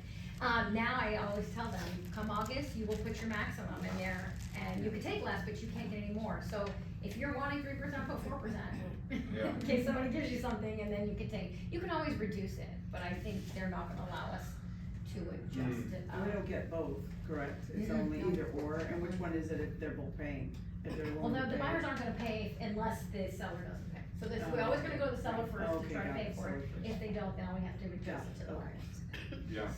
Now I always tell them, come August, you will put your maximum in there, and you can take less, but you can't get any more. So if you're wanting 3%, put 4%. Yeah. In case somebody gives you something, and then you can always reduce it, but I think they're not gonna allow us to adjust it And we up. don't get both, correct? It's Mm-mm, only no. either or, and which one is it if they're both paying? If they're Well, willing no, to the pay? buyers aren't gonna pay unless the seller doesn't pay. So this, we're always gonna go to the seller first to Okay, try to got pay it. for it. Seller If they don't, then we have to adjust it to the Okay. buyers. Yeah,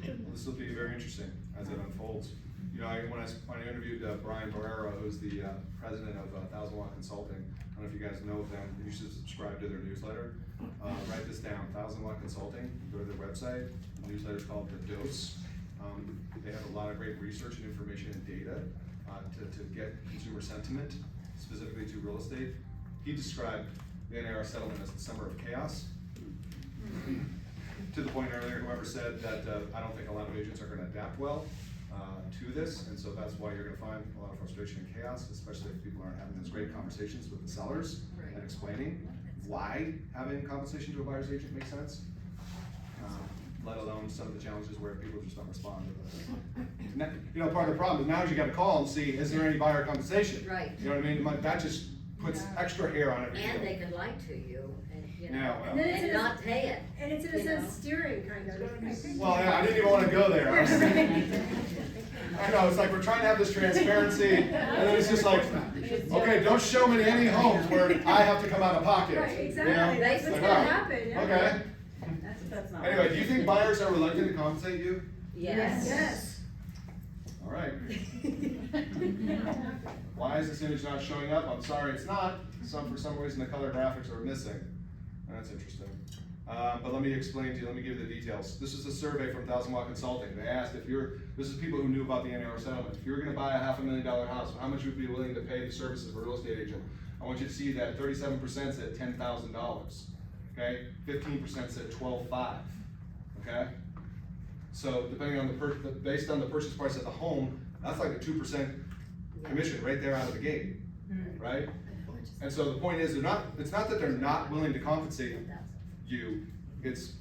well, this will be very interesting as it unfolds. You know, when I interviewed Brian Barrera, who's the president of 1000 Watt Consulting, I don't know if you guys know of them, you should subscribe to their newsletter. Write this down, 1000 Watt Consulting, go to their website, the newsletter's called The Dose. They have a lot of great research and information and data to get consumer sentiment, specifically to real estate. He described the NAR settlement as the summer of chaos. To the point earlier, whoever said that I don't think a lot of agents are gonna adapt well to this, and so that's why you're gonna find a lot of frustration and chaos, especially if people aren't having those great conversations with the sellers Right. and explaining why having compensation to a buyer's agent makes sense. Let alone some of the challenges where people just don't respond to them. You know, part of the problem is now you gotta call and see, is there any buyer compensation? Right. You know what I mean? That just puts extra hair on everything. And they can lie to you and, you Yeah, know, well. And then it's and in a- not pay it. And it's in a You sense know. steering kind of. Well, yeah, I didn't even wanna go there. I know, it's like we're trying to have this transparency, and then it's just like, okay, don't show me any homes where I have to come out of pocket. Right, you exactly, know? that's It's what's like, gonna oh, happen, yeah. Okay, That's not. anyway, do you think buyers are reluctant to compensate you? Yes. Yes. All right. Why is this image not showing up? I'm sorry, it's not. For some reason, the color graphics are missing. That's interesting. But let me explain to you, let me give you the details. This is a survey from 1000 Watt Consulting. They asked this is people who knew about the NAR settlement. If you were gonna buy a $500,000 house, how much would you be willing to pay the services of a real estate agent? I want you to see that 37% said $10,000, okay? 15% said $12,500, okay? So depending on based on the purchase price of the home, that's like a 2% commission right there out of the gate, right? And so the point is, it's not that they're not willing to compensate you, it's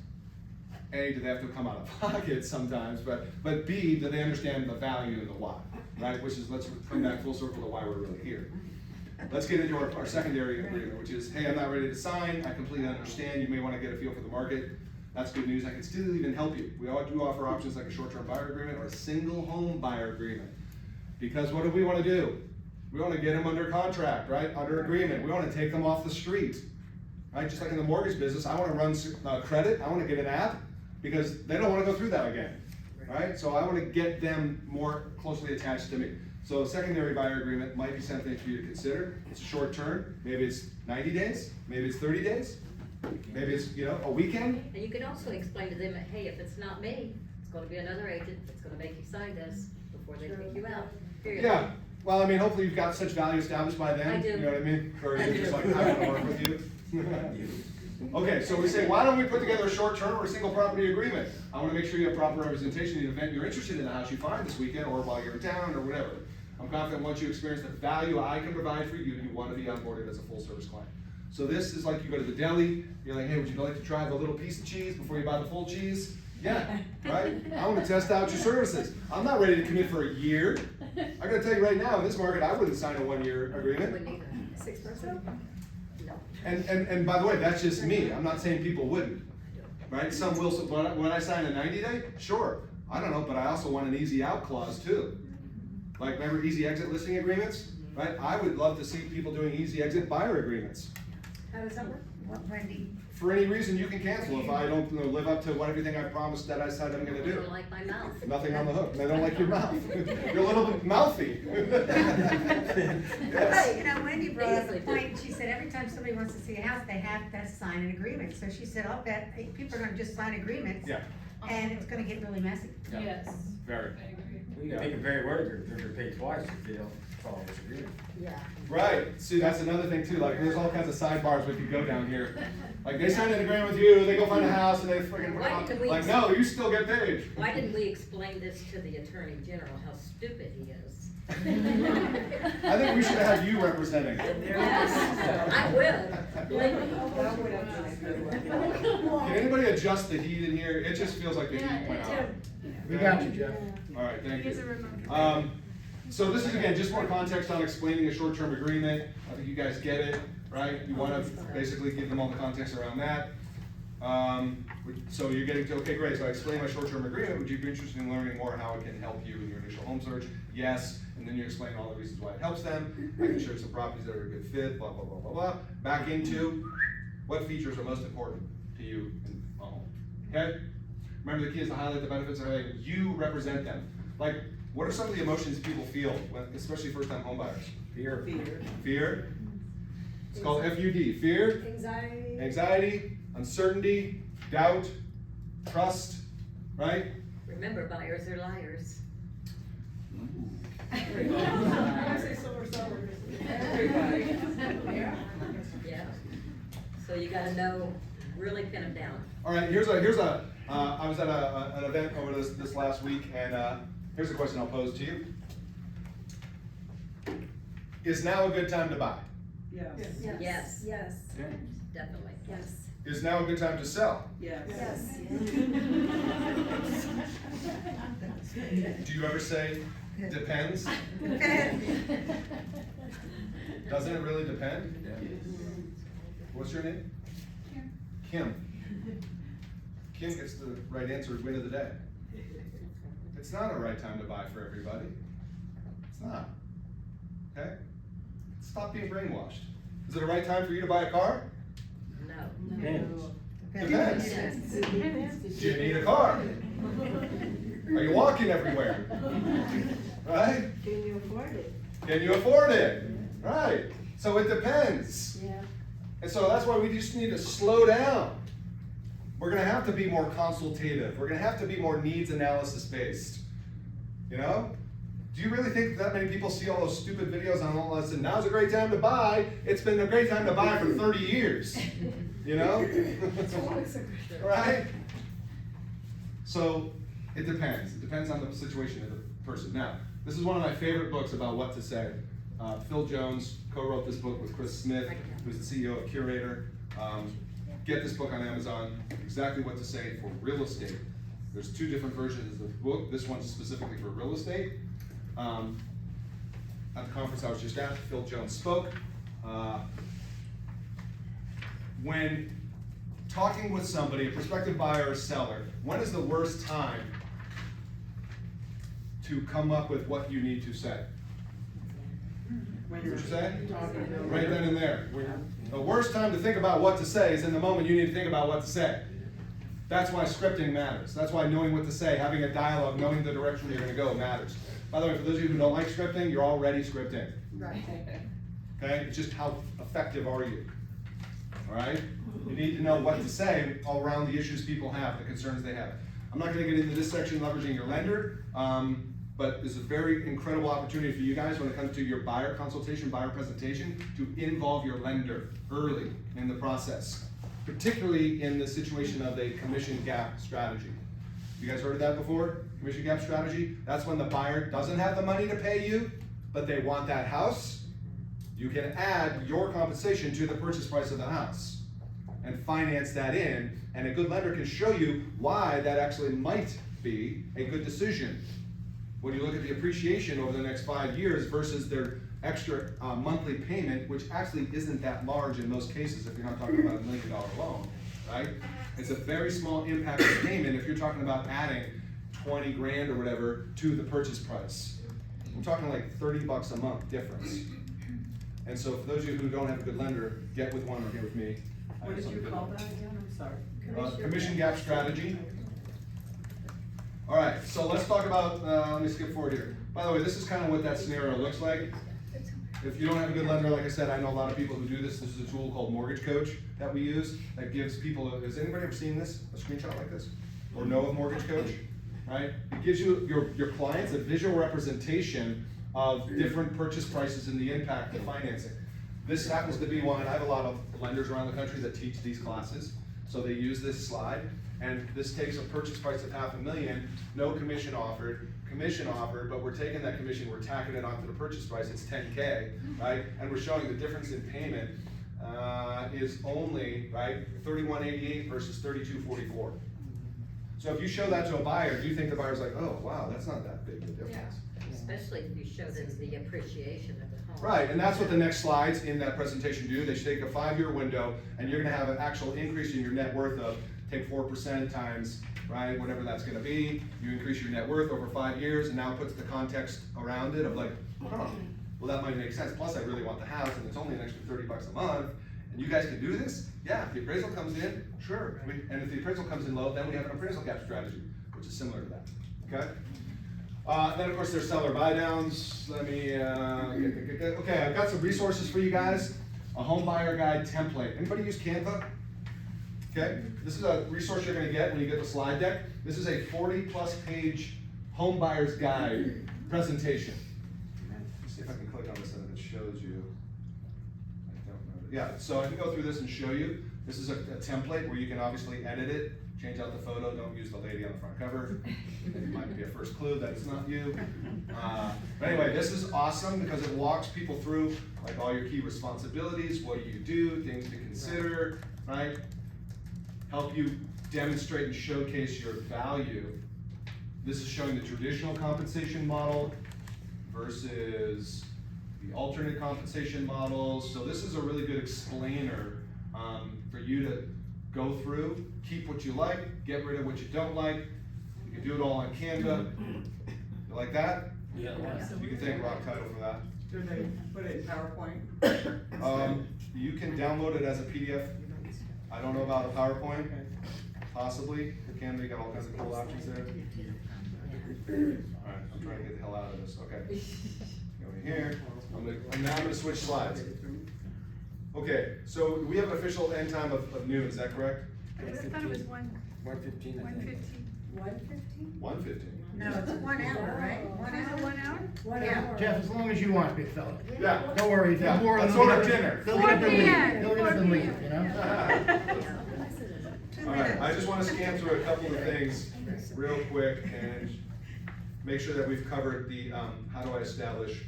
A, do they have to come out of pocket sometimes, but B, do they understand the value and the why, right? Which is, let's come back full circle to why we're really here. Let's get into our secondary agreement, which is, hey, I'm not ready to sign, I completely understand, you may wanna get a feel for the market. That's good news, I can still even help you. We all do offer options like a short-term buyer agreement or a single home buyer agreement. Because what do we wanna do? We wanna get them under contract, right? Under agreement, we wanna take them off the street. Right, just like in the mortgage business, I wanna run credit, I wanna get an app, because they don't wanna go through that again, right? So I wanna get them more closely attached to me. So a secondary buyer agreement might be something for you to consider. It's a short term, maybe it's 90 days, maybe it's 30 days, maybe it's, a weekend. And you can also explain to them, hey, if it's not me, it's gonna be another agent that's gonna make you sign this before they kick you out, period. Yeah, well, I mean, hopefully you've got such value established by then. I do. You know what I mean? Or I you're just do. like, I wanna work with you. Okay, so we say, why don't we put together a short-term or a single property agreement? I wanna make sure you have proper representation in the event you're interested in the house you find this weekend, or while you're in town, or whatever. I'm confident once you experience the value I can provide for you, you wanna be onboarded as a full-service client. So this is like you go to the deli, you're like, hey, would you like to try the little piece of cheese before you buy the full cheese? Yeah, right? I wanna test out your services. I'm not ready to commit for a year. I gotta tell you right now, in this market, I wouldn't sign a 1-year agreement. Wouldn't either. 6%? No. And by the way, that's just me, I'm not saying people wouldn't, right? Some will, so when I sign a 90-day, sure, I don't know, but I also want an easy out clause too. Like, remember easy exit listing agreements, right? I would love to see people doing easy exit buyer agreements. How does that work? What, Wendy? For any reason, you can cancel if I don't live up to everything I promised that I said I'm gonna I do. don't like my mouth. Nothing on the hook, and I don't like your mouth. You're a little bit mouthy. Yes. You know, Wendy brought up a Easily. point, she said every time somebody wants to see a house, they have to sign an agreement. So she said, I'll bet people are gonna just sign agreements. Yeah. And it's gonna get really messy. Yeah. Yes. Very. I agree. We can make it very words, they're gonna pay twice if they don't follow this agreement. Yeah. Right, see, that's another thing too, like, there's all kinds of sidebars we could go down here. Like, they sign an agreement with you, they go find a house, and they friggin' put it Why on, didn't we- like, no, you still get paid. Why didn't we explain this to the Attorney General, how stupid he is? I think we should have you representing. Yes, I will, believe me. Can anybody adjust the heat in here? It just feels like the heat went out. We got you, Jeff. All right, thank Here's a you. remote. So this is, again, just more context on explaining a short-term agreement. I think you guys get it, right? You wanna basically give them all the context around that. So you're getting to, okay, great, so I explained my short-term agreement, would you be interested in learning more how it can help you in your initial home search? Yes, and then you explain all the reasons why it helps them, I can show you some properties that are a good fit, blah, blah, blah, blah, blah. Back into, what features are most important to you in a home, okay? Remember, the key is to highlight the benefits of having you represent them. Like, what are some of the emotions people feel, when, especially first-time home buyers? Fear. Fear? It's called FUD, fear, Anxiety. anxiety, uncertainty, doubt, trust, right? Remember, buyers are liars. I say silver sellers. Everybody. Yeah. So you gotta know, really pin them down. All right, I was at an event over this last week, and here's a question I'll pose to you. Is now a good time to buy? Yes. Yes. Yes. Okay. Definitely. Yes. Is now a good time to sell? Yes. Yes. Do you ever say, depends? Doesn't it really depend? What's your name? Kim. Kim gets the right answer, win of the day. It's not a right time to buy for everybody. It's not. Okay? Stop being brainwashed. Is it a right time for you to buy a car? No. Depends. Yes. Do you need a car? Are you walking everywhere? Right? Can you afford it? Can you afford it? Right. So it depends. Yeah. And so that's why we just need to slow down. We're gonna have to be more consultative. We're gonna have to be more needs analysis based. You know? Do you really think that many people see all those stupid videos on all this and now's a great time to buy? It's been a great time to buy for 30 years. You know? Right? So it depends. It depends on the situation of the person. Now, this is one of my favorite books about what to say. Phil Jones co-wrote this book with Chris Smith, who's the CEO of Curator. Get this book on Amazon, Exactly What to Say for Real Estate. There's two different versions of the book. This one's specifically for real estate. At the conference I was just at, Phil Jones spoke. When talking with somebody, a prospective buyer or seller, when is the worst time to come up with what you need to say? When What you're you say? talking to them. Right then and there. The worst time to think about what to say is in the moment you need to think about what to say. That's why scripting matters. That's why knowing what to say, having a dialogue, knowing the direction you're gonna go matters. By the way, for those of you who don't like scripting, you're already scripting. Right. Okay? It's just how effective are you? All right? You need to know what to say all around the issues people have, the concerns they have. I'm not gonna get into this section, leveraging your lender, but it's a very incredible opportunity for you guys when it comes to your buyer consultation, buyer presentation, to involve your lender early in the process, particularly in the situation of a commission gap strategy. You guys heard of that before? Commission gap strategy? That's when the buyer doesn't have the money to pay you, but they want that house. You can add your compensation to the purchase price of the house and finance that in, and a good lender can show you why that actually might be a good decision. When you look at the appreciation over the next 5 years versus their extra monthly payment, which actually isn't that large in most cases if you're not talking about $1 million loan, right? It's a very small impact of payment if you're talking about adding 20 grand or whatever to the purchase price. I'm talking like 30 bucks a month difference. And so for those of you who don't have a good lender, get with one or get with me. What did you call that again? I'm sorry. Commission gap strategy. All right, so let's talk about, let me skip forward here. By the way, this is kind of what that scenario looks like. If you don't have a good lender, like I said, I know a lot of people who do this. This is a tool called Mortgage Coach that we use that gives people, has anybody ever seen this, a screenshot like this? Or know of Mortgage Coach, right? It gives you, your clients, a visual representation of different purchase prices and the impact of financing. This happens to be one, I have a lot of lenders around the country that teach these classes, so they use this slide, and this takes a purchase price of $500,000, no commission offered, but we're taking that commission, we're tacking it onto the purchase price, it's $10K, right? And we're showing the difference in payment is only, right, $31.88 versus $32.44. So if you show that to a buyer, do you think the buyer's like, oh, wow, that's not that big of a difference? Especially if you show them the appreciation of the home. Right, and that's what the next slides in that presentation do. They take a 5-year window, and you're gonna have an actual increase in your net worth of, take 4% times, right, whatever that's gonna be. You increase your net worth over 5 years, and now it puts the context around it of like, huh, well, that might make sense. Plus, I really want the house, and it's only an extra $30 a month. And you guys can do this? Yeah, if the appraisal comes in, sure. And if the appraisal comes in low, then we have an appraisal gap strategy, which is similar to that, okay? Then of course there's seller buy downs. Let me, okay, I've got some resources for you guys. A home buyer guide template. Anybody use Canva? Okay, this is a resource you're gonna get when you get the slide deck. This is a 40+ page home buyer's guide presentation. Let's see if I can click on this and it shows you. I don't know. Yeah, so I can go through this and show you. This is a template where you can obviously edit it, change out the photo, don't use the lady on the front cover. It might be a first clue that it's not you. But anyway, this is awesome because it walks people through like all your key responsibilities, what do you do, things to consider, right? Help you demonstrate and showcase your value. This is showing the traditional compensation model versus the alternate compensation models. So this is a really good explainer for you to go through, keep what you like, get rid of what you don't like. You can do it all on Canva. You like that? Yeah. You can thank ROC Title for that. Do they put it in PowerPoint? You can download it as a PDF. I don't know about a PowerPoint, possibly. For Canva, you got all kinds of cool options there. Alright, I'm trying to get the hell out of this, okay. Go over here, now I'm gonna switch slides. Okay, so we have an official end time of noon, is that correct? I thought it was 1:15, I think. 1:15. 1:15. No, it's 1 hour, right? 1 hour? 1 hour? 1 Yeah. hour. Jeff, as long as you want, big fella. Yeah. Don't worry, if Yeah, you're bored, let's they'll get order up- dinner. They'll get up and 4 leave, p.m. they'll get up and leave, you know? 2 Alright, minutes. I just wanna scan through a couple of things real quick and make sure that we've covered the, how do I establish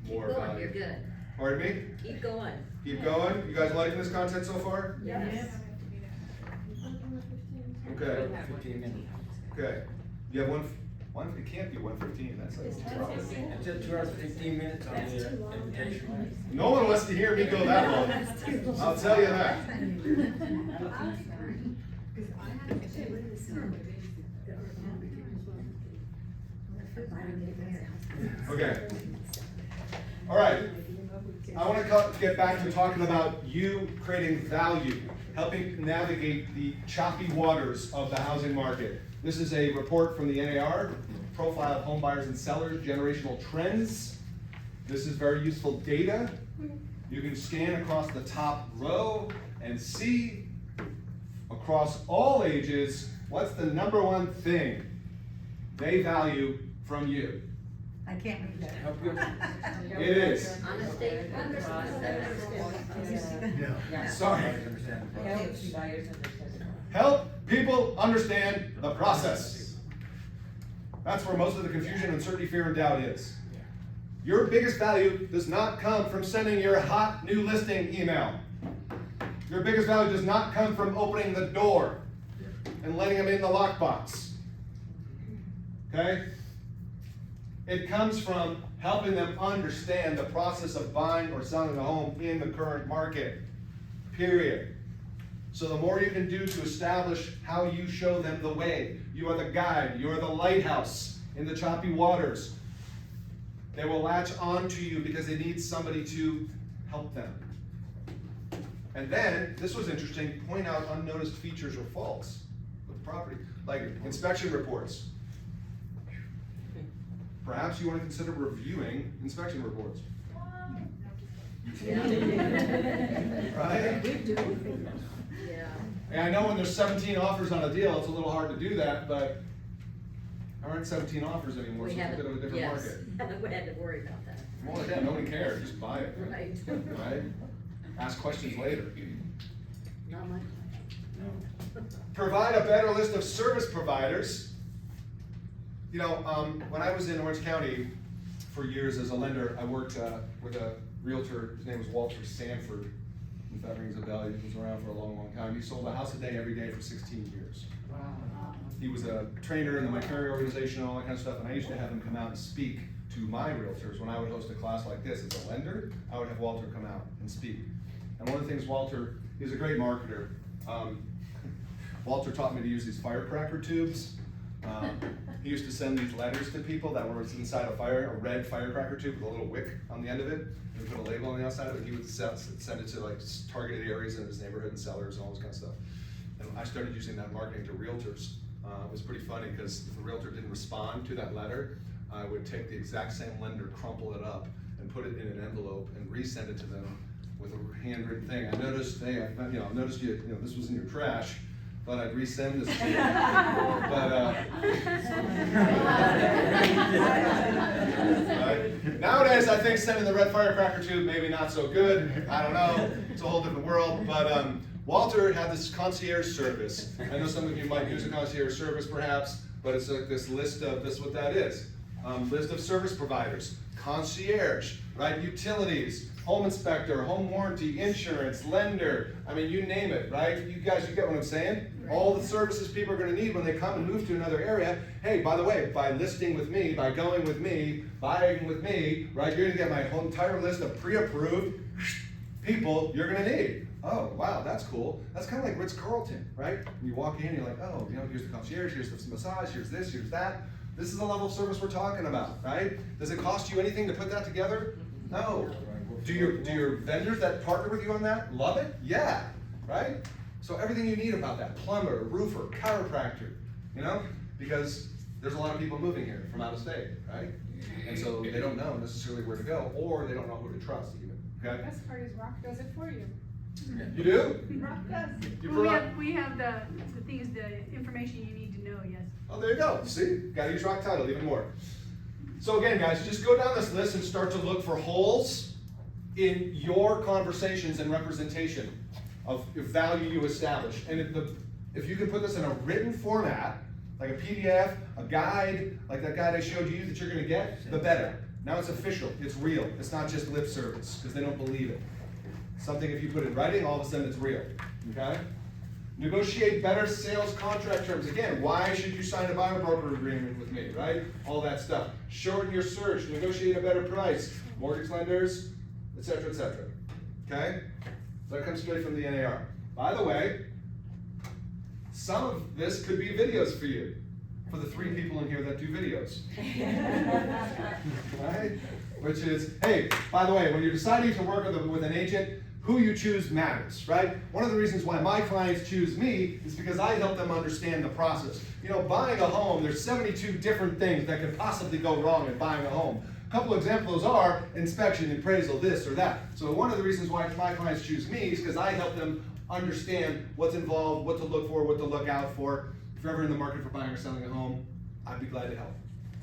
more Keep going, value. you're good. Pardon me? Keep going. Keep going? You guys liking this content so far? Yes. Okay, 15 minutes. okay. You have it can't be 1:15, that's like. It said 2 hours and 15 minutes on That's too the long. invitation. No one wants to hear me go that long. I'll tell you that. Okay. All right. I want to get back to talking about you creating value, helping navigate the choppy waters of the housing market. This is a report from the NAR, Profile of Home Buyers and Sellers, Generational Trends. This is very useful data. You can scan across the top row and see across all ages, what's the #1 thing they value from you? I can't read that. Help you. It is. Honesty and process. Yeah. Sorry. Buyers understand the process. Helps buyers understand. Help people understand the process. That's where most of the confusion, uncertainty, fear, and doubt is. Your biggest value does not come from sending your hot new listing email. Your biggest value does not come from opening the door and letting them in the lockbox. Okay? It comes from helping them understand the process of buying or selling a home in the current market. Period. So the more you can do to establish how you show them the way, you are the guide, you are the lighthouse in the choppy waters. They will latch on to you because they need somebody to help them. And then, this was interesting, point out unnoticed features or faults with the property, like inspection reports. Perhaps you want to consider reviewing inspection reports. Right? Yeah. And I know when there's 17 offers on a deal, it's a little hard to do that, but there aren't 17 offers anymore, so We it's a bit of a different yes, market. we had to worry about that. Well, yeah, nobody cares, just buy it. Right. Right? Ask questions later. Not much. Provide a better list of service providers. You know, when I was in Orange County for years as a lender, I worked with a realtor, his name was Walter Sanford. If that rings a bell, he was around for a long, long time. He sold a house a day every day for 16 years. He was a trainer in the McCary organization and all that kind of stuff, and I used to have him come out and speak to my realtors. When I would host a class like this as a lender, I would have Walter come out and speak. And one of the things Walter, he's a great marketer. Walter taught me to use these firecracker tubes. He used to send these letters to people that were inside a red firecracker tube with a little wick on the end of it. And put a label on the outside of it. He would send it to like targeted areas in his neighborhood and sellers and all this kind of stuff. And I started using that marketing to realtors. It was pretty funny because if a realtor didn't respond to that letter, I would take the exact same lender, crumple it up, and put it in an envelope and resend it to them with a handwritten thing. I noticed, hey, I noticed you know, this was in your trash. Thought I'd resend this to you. Right? Nowadays, I think sending the red firecracker tube maybe not so good. I don't know. It's a whole different world. But Walter had this concierge service. I know some of you might use a concierge service, perhaps, but it's like this list of this is what that is. List of service providers, concierge, right? Utilities, home inspector, home warranty, insurance, lender. I mean, you name it, right? You guys, you get what I'm saying? All the services people are going to need when they come and move to another area. Hey, by the way, by listing with me, by going with me, buying with me, right? You're going to get my whole entire list of pre-approved people you're going to need. Oh, wow, that's cool. That's kind of like Ritz-Carlton, right? When you walk in, you're like, oh, you know, here's the concierge, here's the massage, here's this, here's that. This is the level of service we're talking about, right? Does it cost you anything to put that together? No. Do your vendors that partner with you on that love it? Yeah, right? So everything you need about that, plumber, roofer, chiropractor, you know? Because there's a lot of people moving here from out of state, right? And so they don't know necessarily where to go, or they don't know who to trust even, okay? The best part is ROC does it for you. You do? ROC does. You Well, brought- we have the things, the information you need to know, yes. Oh, there you go. See? Gotta use ROC title even more. So again, guys, just go down this list and start to look for holes in your conversations and representation of value you establish. And if you can put this in a written format, like a PDF, a guide, like that guide I showed you that you're gonna get, the better. Now it's official, it's real. It's not just lip service, because they don't believe it. Something if you put in writing, all of a sudden it's real, okay? Negotiate better sales contract terms. Again, why should you sign a buyer broker agreement with me, right? All that stuff. Shorten your search, negotiate a better price. Mortgage lenders, etc., etc. Okay? So that comes straight from the NAR. By the way, some of this could be videos for you, for the 3 people in here that do videos. Right? Which is, hey, by the way, when you're deciding to work with an agent, who you choose matters, right? One of the reasons why my clients choose me is because I help them understand the process. You know, buying a home, there's 72 different things that could possibly go wrong in buying a home. A couple examples are inspection, appraisal, this or that. So one of the reasons why my clients choose me is because I help them understand what's involved, what to look for, what to look out for. If you're ever in the market for buying or selling a home, I'd be glad to help.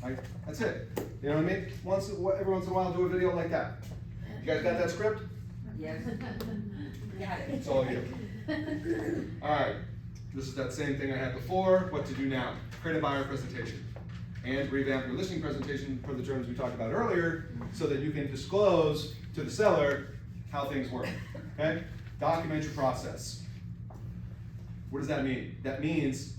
Right? That's it. You know what I mean? Every once in a while, do a video like that. You guys got that script? Yes. Got it. It's all you. All right. This is that same thing I had before. What to do now? Create a buyer presentation and revamp your listing presentation per the terms we talked about earlier, so that you can disclose to the seller how things work. Okay? Document your process. What does that mean? That means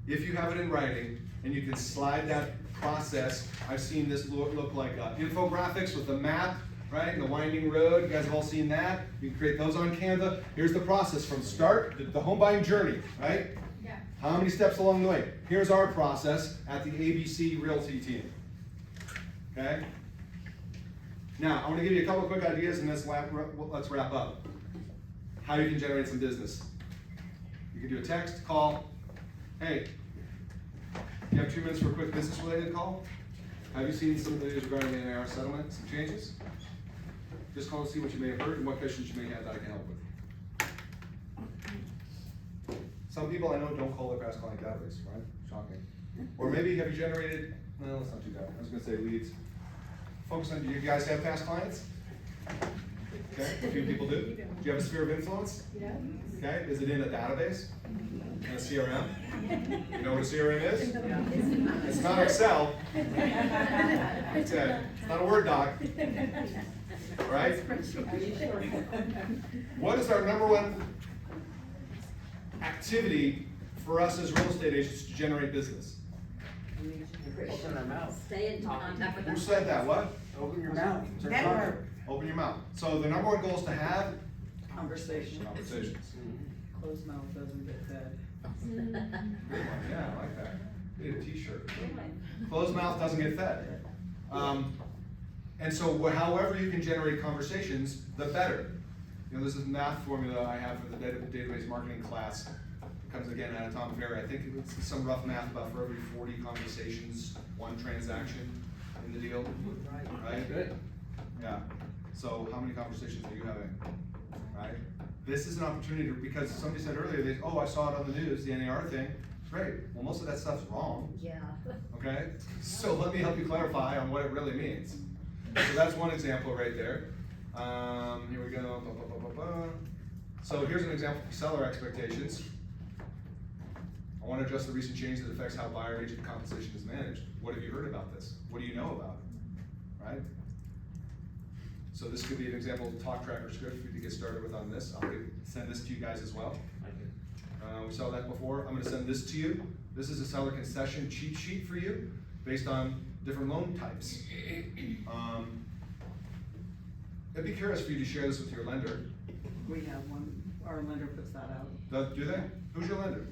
if you have it in writing and you can slide that process. I've seen this look like infographics with the map, right? And the winding road. You guys have all seen that. You can create those on Canva. Here's the process from start, the home buying journey, right? Yeah. How many steps along the way? Here's our process at the ABC Realty team. Okay? Now, I want to give you a couple of quick ideas and let's wrap up. How you can generate some business. You can do a text, call. Hey, you have 2 minutes for a quick business related call? Have you seen some videos regarding the NAR settlement, some changes? Just call and see what you may have heard and what questions you may have that I can help with. Some people I know don't call their past client database, right? Shocking. Or maybe have you generated, no, let's not do that. I was gonna say leads. Focus on, do you guys have past clients? Okay, a few people do. Do you have a sphere of influence? Yeah. Okay, is it in a database? In a CRM? You know what a CRM is? It's not Excel. Okay, it's not a Word doc. right? Are you sure? What is our number one activity for us as real estate agents to generate business? Open our mouth. Stay in contact with Who us. said that? What? Open your mouth. Network. Open your mouth. So the number one goal is to have Conversation. conversations. Closed mouth doesn't get fed. Good one. Yeah, I like that. We need a t-shirt. Closed mouth doesn't get fed. And so however you can generate conversations, the better. You know, this is a math formula I have for the database marketing class. It comes again out of Tom Ferry. I think it's some rough math about for every 40 conversations, 1 transaction in the deal. Right? Good. Yeah. So how many conversations are you having? Right? This is an opportunity to, because somebody said earlier, oh, I saw it on the news, the NAR thing. Great. Well, most of that stuff's wrong. Yeah. Okay? So let me help you clarify on what it really means. So that's one example right there. Here we go. So here's an example for seller expectations. I want to address the recent change that affects how buyer agent compensation is managed. What have you heard about this? What do you know about it? Right? So this could be an example of talk tracker script for you to get started with on this. I'm going to send this to you guys as well. We saw that before. I'm going to send this to you. This is a seller concession cheat sheet for you based on different loan types. I'd be curious for you to share this with your lender. We have one, our lender puts that out. Do they? Who's your lender?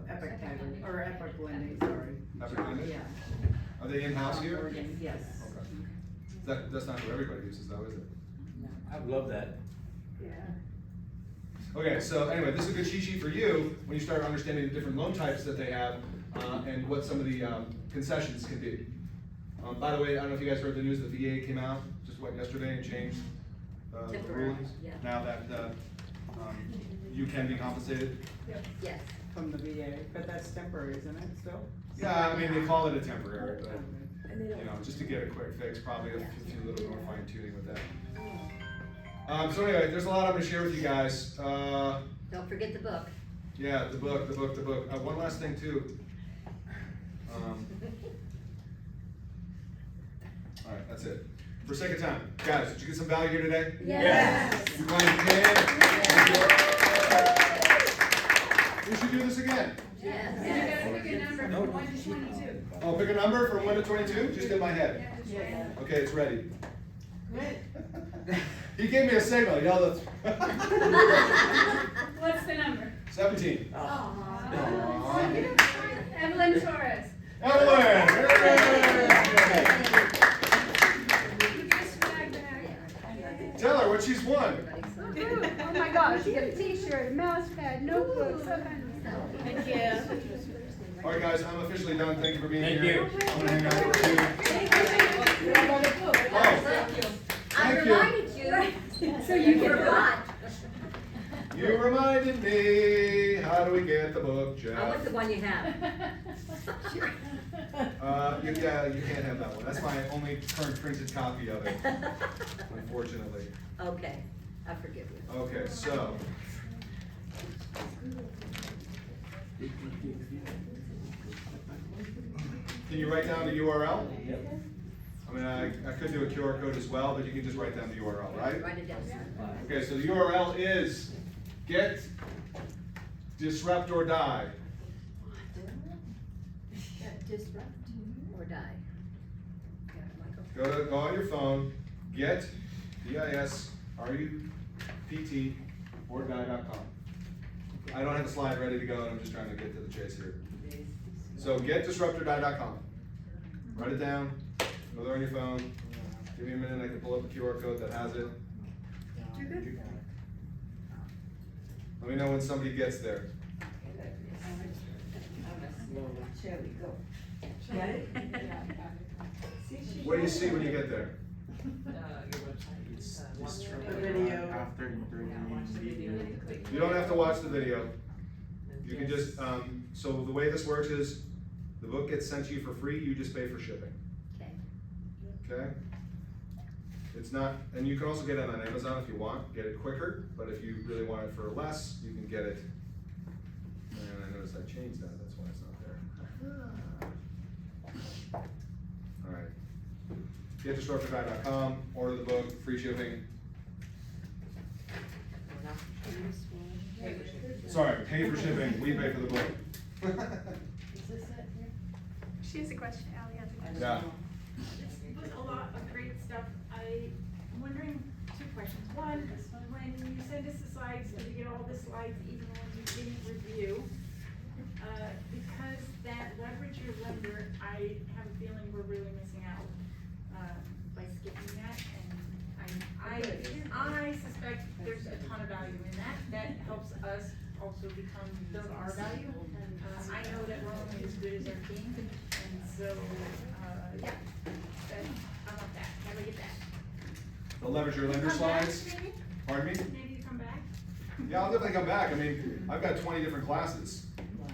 Epic Title, or Epic Lending, sorry. Epic Lending? Yeah. Are they in-house John here? Morgan, yes. Okay. That's not who everybody uses though, is it? I would love that. Yeah. Okay, so anyway, this is a good cheat sheet for you when you start understanding the different loan types that they have and what some of the concessions can be. By the way, I don't know if you guys heard the news, the VA came out just yesterday and changed the Temporary, rulings. yeah. Now that you can be compensated. Yes. From the VA, but that's temporary, isn't it, still? Yeah, I mean, they call it a temporary, but And they don't. you know, just to get a quick fix, probably a few little more fine tuning with that. So anyway, there's a lot I'm gonna share with you guys. Don't forget the book. Yeah, the book. One last thing too. All right, that's it. For sake of time, guys, did you get some value here today? Yes. You glad you did? We should do this again. Yes. And you gotta pick a number from 1 to 22. Oh, pick a number from 1 to 22, just in my head. Yeah, just write it. Okay, it's ready. Good. He gave me a signal, he yelled at. What's the number? 17. Evelyn Torres. Evelyn! You get a swag bag. Tell her what she's won. Oh my gosh, you get a t-shirt, mouse pad, notebook, some kind of stuff. Thank you. All right, guys, I'm officially done. Thank you for being Thank here. you. I'm gonna hang out with you. Oh, I thank you. reminded you. So you You forgot. You reminded me. How do we get the book, I Jeff? want the one you have. You can't have that one. That's my only current printed copy of it, unfortunately. Okay, I forgive you. Okay, so. Can you write down the URL? I mean, I could do a QR code as well, but you can just write down the URL, right? Write it down. Okay, so the URL is get, disrupt, or die. Disrupt. Or die. Go on your phone, get, D-I-S-R-U-P-T, or die.com. I don't have the slide ready to go, and I'm just trying to get to the chase here. So get, disrupt, or die.com. Write it down, go there on your phone. Give me a minute, I can pull up a QR code that has it. Let me know when somebody gets there. Shall we go? What do you see when you get there? The video. You don't have to watch the video. You can just, so the way this works is, the book gets sent to you for free, you just pay for shipping, Okay. okay? It's not, and you can also get it on Amazon if you want, get it quicker, but if you really want it for less, you can get it. And I noticed I changed that, that's why it's not there. All right. gettostoreforguy.com, order the book, free shipping. Sorry, pay for shipping, we pay for the book. Is this it here? She has a question, Ally has a question. Yeah. This was a lot of great stuff. I'm wondering two questions. One, when you send us the slides, do you get all the slides even when you didn't review? Because that leverage your lender, I have a feeling we're really missing out, by skipping that. And I suspect there's a ton of value in that. That helps us also become our value. I know that we're only as good as our team, and so, yeah, I want that. How do I get that? The leverage your lender Come back, slides. maybe? Pardon me? Maybe you come back? Yeah, I'll definitely come back. I mean, I've got 20 different classes. Wow.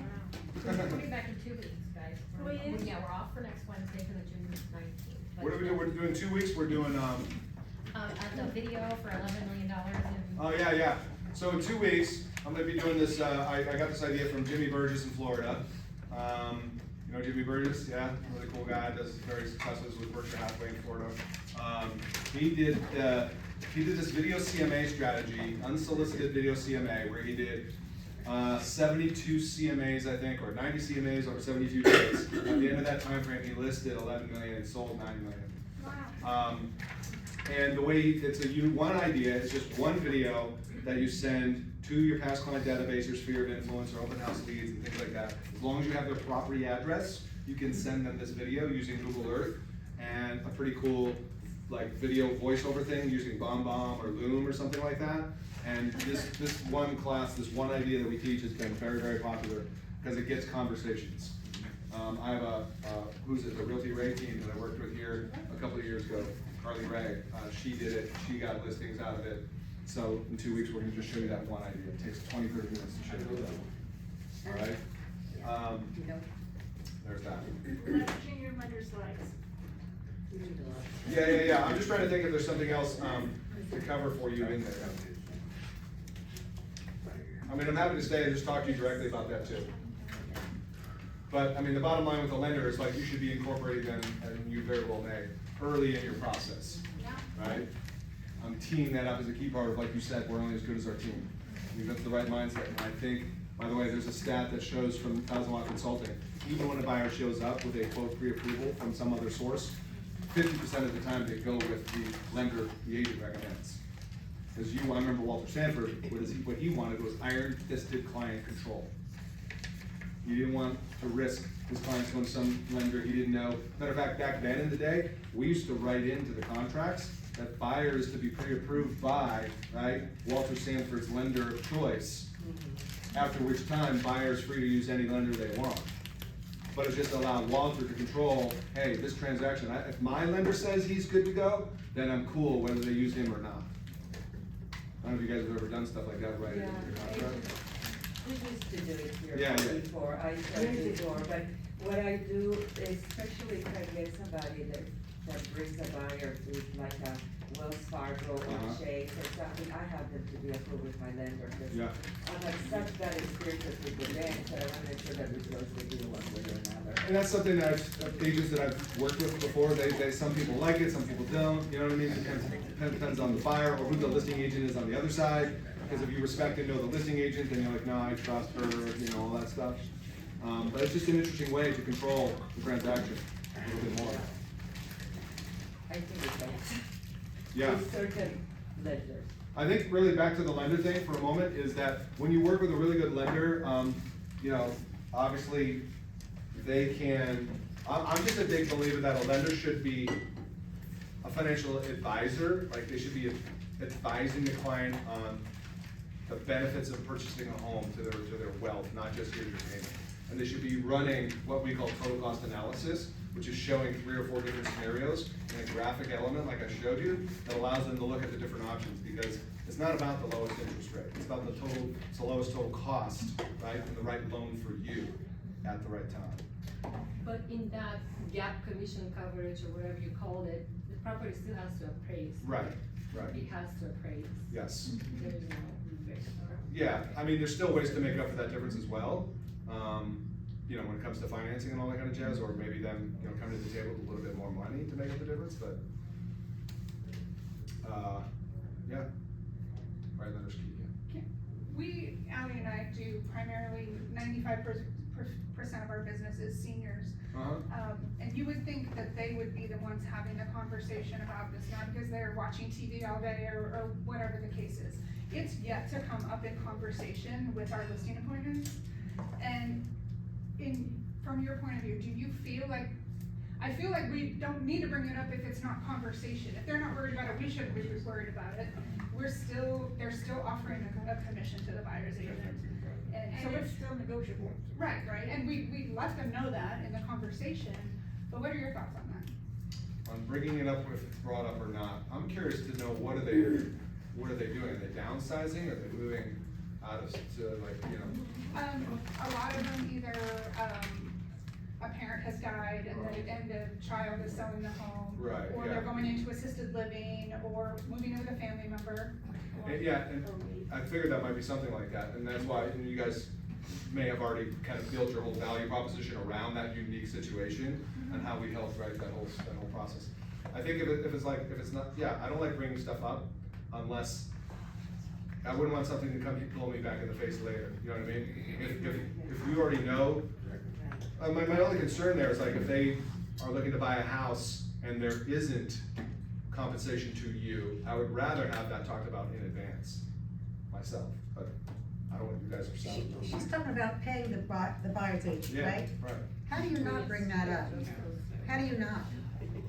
We're coming back in 2 weeks, guys. Oh, yeah? Yeah, we're off for next Wednesday for the June 19th. What do we do? We're doing 2 weeks. We're doing, The video for $11 million and. oh yeah. So in 2 weeks, I'm gonna be doing this, I got this idea from Jimmy Burgess in Florida. You know Jimmy Burgess? Yeah, really cool guy, does very successful with Berkshire Hathaway in Florida. He did this video CMA strategy, unsolicited video CMA, where he did 72 CMAs, I think, or 90 CMAs over 72 days. At the end of that time frame, he listed 11 million and sold 9 million. Wow. And the way, one idea, it's just one video that you send to your past client database, your sphere of influence, or open house leads and things like that. As long as you have their property address, you can send them this video using Google Earth and a pretty cool like video voiceover thing using BombBomb or Loom or something like that. And this one class, this one idea that we teach has been very, very popular because it gets conversations. I have the Realty Ray team that I worked with here a couple of years ago, Carly Ray. She did it, she got listings out of it. So in 2 weeks, we're gonna just show you that one idea. It takes 20, 30 minutes to show you that. All right? There's that. Leveraging your lender slides. Yeah. I'm just trying to think if there's something else to cover for you in there. I mean, I'm happy to stay and just talk to you directly about that too. But I mean, the bottom line with the lender is like you should be incorporating them, and you very well may, early in your process, right? Teeing that up is a key part of, like you said, we're only as good as our team. We've got the right mindset, and I think, by the way, there's a stat that shows from 1000 Watt Consulting, even when a buyer shows up with a quote pre-approval from some other source, 50% of the time they go with the lender the agent recommends. Because I remember Walter Sanford, what he wanted was iron-fisted client control. He didn't want to risk his clients going to some lender he didn't know. Matter of fact, back then in the day, we used to write into the contracts that buyer is to be pre-approved by, right, Walter Sanford's lender of choice. After which time, buyer is free to use any lender they want. But it just allowed Walter to control, hey, this transaction, if my lender says he's good to go, then I'm cool whether they use him or not. I don't know if you guys have ever done stuff like that, right? Yeah, In your contract? we used to do it here Yeah. before, I started before, but what I do, especially if I get somebody that brings a buyer with like a Wells Fargo or Chase or something, I have them to be approved with my lender, because Yeah. I have such bad experiences with the bank, that I want to make sure that we close the deal one way or another. And that's something that agents that I've worked with before, some people like it, some people don't, you know what I mean? Depends on the buyer or who the listing agent is on the other side. Because if you respect and know the listing agent, then you're like, no, I trust her, you know, all that stuff. But it's just an interesting way to control the transaction a little bit more. I think it does. Yeah. With certain lenders. I think really back to the lender thing for a moment is that when you work with a really good lender, you know, obviously they can, I'm just a big believer that a lender should be a financial advisor, like they should be advising the client on the benefits of purchasing a home to their wealth, not just here's your payment. And they should be running what we call total cost analysis, which is showing 3 or 4 different scenarios in a graphic element like I showed you, that allows them to look at the different options, because it's not about the lowest interest rate, it's about it's the lowest total cost, right, and the right loan for you at the right time. But in that gap commission coverage or whatever you called it, the property still has to appraise. Right. It has to appraise. Yes. There is no rebate or. Yeah, I mean, there's still ways to make up for that difference as well. you know, when it comes to financing and all that kind of jazz, or maybe them, you know, coming to the table with a little bit more money to make up the difference, but, yeah. Right, letters key, yeah. We, Ally and I, do primarily 95% of our business is seniors. And you would think that they would be the ones having the conversation about this, not because they're watching TV all day or whatever the case is. It's yet to come up in conversation with our listing appointments. And from your point of view, do you feel like, I feel like we don't need to bring it up if it's not conversation. If they're not worried about it, we shouldn't be worried about it. They're still offering a commission to the buyer's agent. And So it's still negotiable. Right, and we let them know that in the conversation, but what are your thoughts on that? On bringing it up, if it's brought up or not, I'm curious to know, what are they doing? Are they downsizing? Are they moving out of, to like, you know? A lot of them either, a parent has died and the child is selling the home. Right, Or yeah. they're going into assisted living, or moving in with a family member. And I figured that might be something like that, and that's why, and you guys may have already kind of built your whole value proposition around that unique situation and how we helped write that whole process. I think if it's not, yeah, I don't like bringing stuff up unless, I wouldn't want something to come blow me back in the face later, you know what I mean? If we already know, my only concern there is like if they are looking to buy a house and there isn't compensation to you, I would rather have that talked about in advance myself, but I don't know what you guys are saying. She's talking about paying the buyer's agent, Yeah, right? right. How do you not bring that up? How do you not?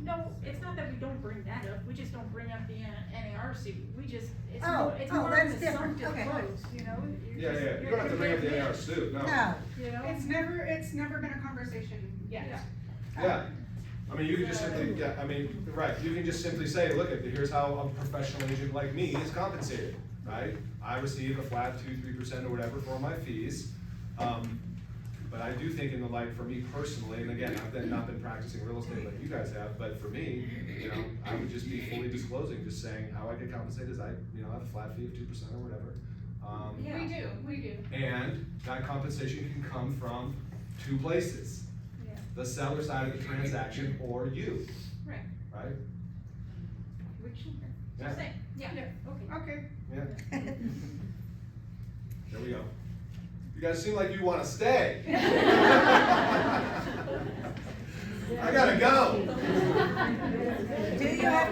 No, it's not that we don't bring that up, we just don't bring up the NARC, we just, it's Oh, more that's of the different. assumptive Okay. quotes, you know? Yeah, you don't have to bring up the NAR suit, no. No. You know? It's never been a conversation yet. Yeah, I mean, you can just simply, yeah, I mean, right, you can just simply say, look, here's how a professional agent like me is compensated, right? I receive a flat 2-3% or whatever for my fees. But I do think in the light, for me personally, and again, I've not been practicing real estate like you guys have, but for me, you know, I would just be fully disclosing, just saying how I get compensated is I, you know, have a flat fee of 2% or whatever. We do. And that compensation can come from two places. Yeah. The seller side of the transaction or you, Right, right? which, Yeah. same, yeah, okay. Okay. Yeah. There we go. You guys seem like you wanna stay.